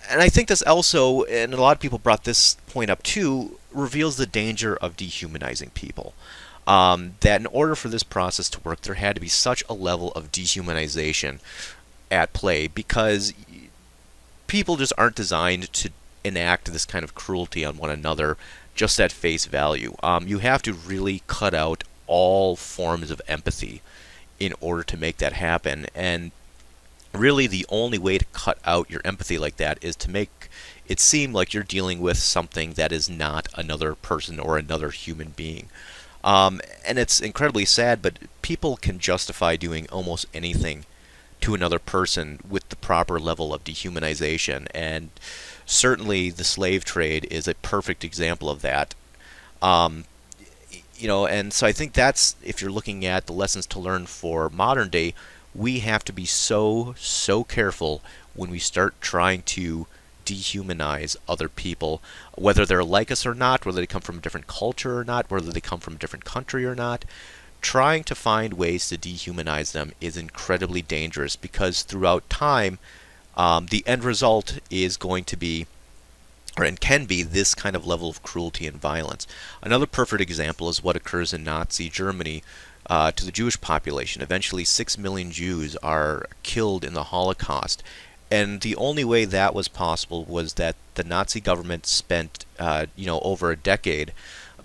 And I think this also, and a lot of people brought this point up too, reveals the danger of dehumanizing people. That in order for this process to work, there had to be such a level of dehumanization at play, because people just aren't designed to enact this kind of cruelty on one another just at face value. You have to really cut out all forms of empathy in order to make that happen. And really the only way to cut out your empathy like that is to make it seem like you're dealing with something that is not another person or another human being. And it's incredibly sad, but people can justify doing almost anything to another person with the proper level of dehumanization. And certainly the slave trade is a perfect example of that. And so I think that's, if you're looking at the lessons to learn for modern day, we have to be so careful when we start trying to dehumanize other people, whether they're like us or not, whether they come from a different culture or not, whether they come from a different country or not. Trying to find ways to dehumanize them is incredibly dangerous, because throughout time, the end result is going to be, and can be, this kind of level of cruelty and violence. Another perfect example is what occurs in Nazi Germany to the Jewish population. Eventually 6 million Jews are killed in the Holocaust. And the only way that was possible was that the Nazi government spent, over a decade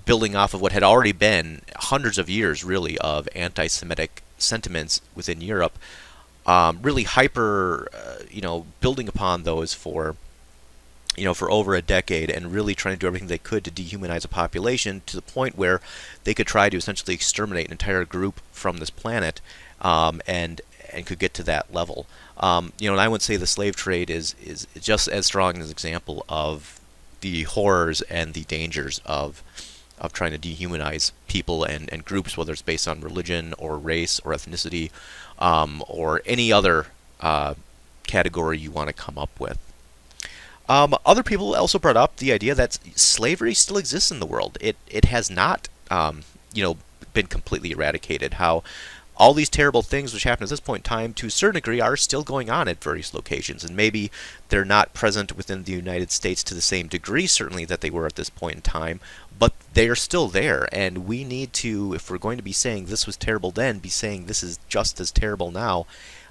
building off of what had already been hundreds of years, really, of anti-Semitic sentiments within Europe, really building upon those for over a decade, and really trying to do everything they could to dehumanize a population to the point where they could try to essentially exterminate an entire group from this planet, and could get to that level. And I would say the slave trade is just as strong as an example of the horrors and the dangers of trying to dehumanize people and groups, whether it's based on religion or race or ethnicity, or any other category you want to come up with. Other people also brought up the idea that slavery still exists in the world. It has not, been completely eradicated. How all these terrible things which happen at this point in time, to a certain degree, are still going on at various locations, and maybe they're not present within the United States to the same degree, certainly, that they were at this point in time, but they are still there, and we need to, if we're going to be saying this was terrible then, be saying this is just as terrible now,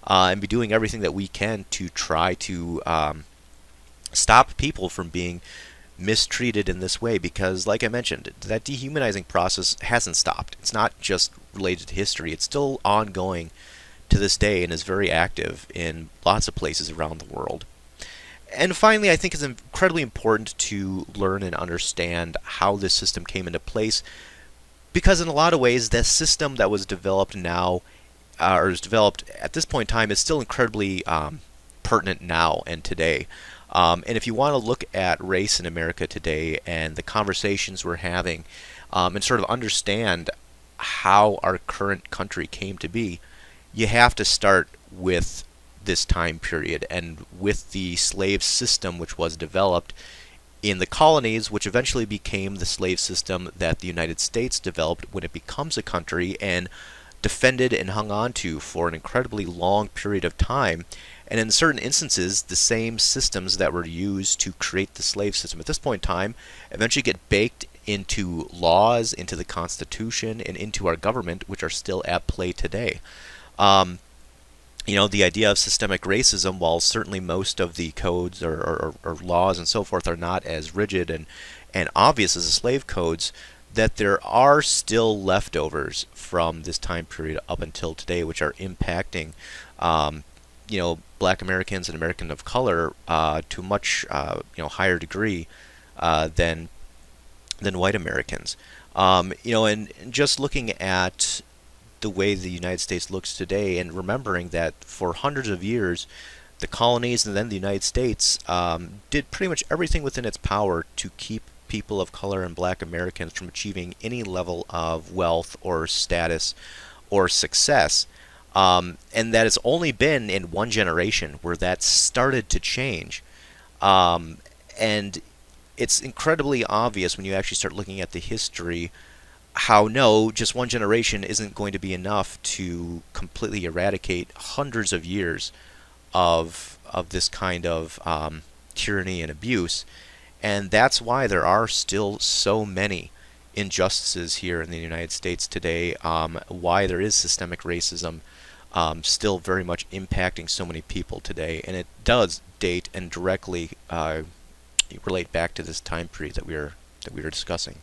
and be doing everything that we can to try to stop people from being mistreated in this way, because, like I mentioned, that dehumanizing process hasn't stopped. It's not just related to history. It's still ongoing to this day and is very active in lots of places around the world. And finally, I think it's incredibly important to learn and understand how this system came into place, because in a lot of ways, the system that was developed now, or is developed at this point in time, is still incredibly pertinent now and today. And if you want to look at race in America today and the conversations we're having, and sort of understand how our current country came to be, you have to start with this time period and with the slave system which was developed in the colonies, which eventually became the slave system that the United States developed when it becomes a country and defended and hung on to for an incredibly long period of time. And in certain instances, the same systems that were used to create the slave system at this point in time eventually get baked into laws, into the Constitution, and into our government, which are still at play today. Um, the idea of systemic racism, while certainly most of the codes or laws and so forth are not as rigid and obvious as the slave codes, that there are still leftovers from this time period up until today, which are impacting, Black Americans and Americans of color to a much higher degree than white Americans. And just looking at the way the United States looks today, and remembering that for hundreds of years, the colonies and then the United States did pretty much everything within its power to keep people of color and Black Americans from achieving any level of wealth or status or success. And that it's only been in one generation where that started to change. And it's incredibly obvious when you actually start looking at the history how no, just one generation isn't going to be enough to completely eradicate hundreds of years of this kind of tyranny and abuse, and that's why there are still so many injustices here in the United States today. Why there is systemic racism still very much impacting so many people today, and it does date and directly relate back to this time period that we were discussing.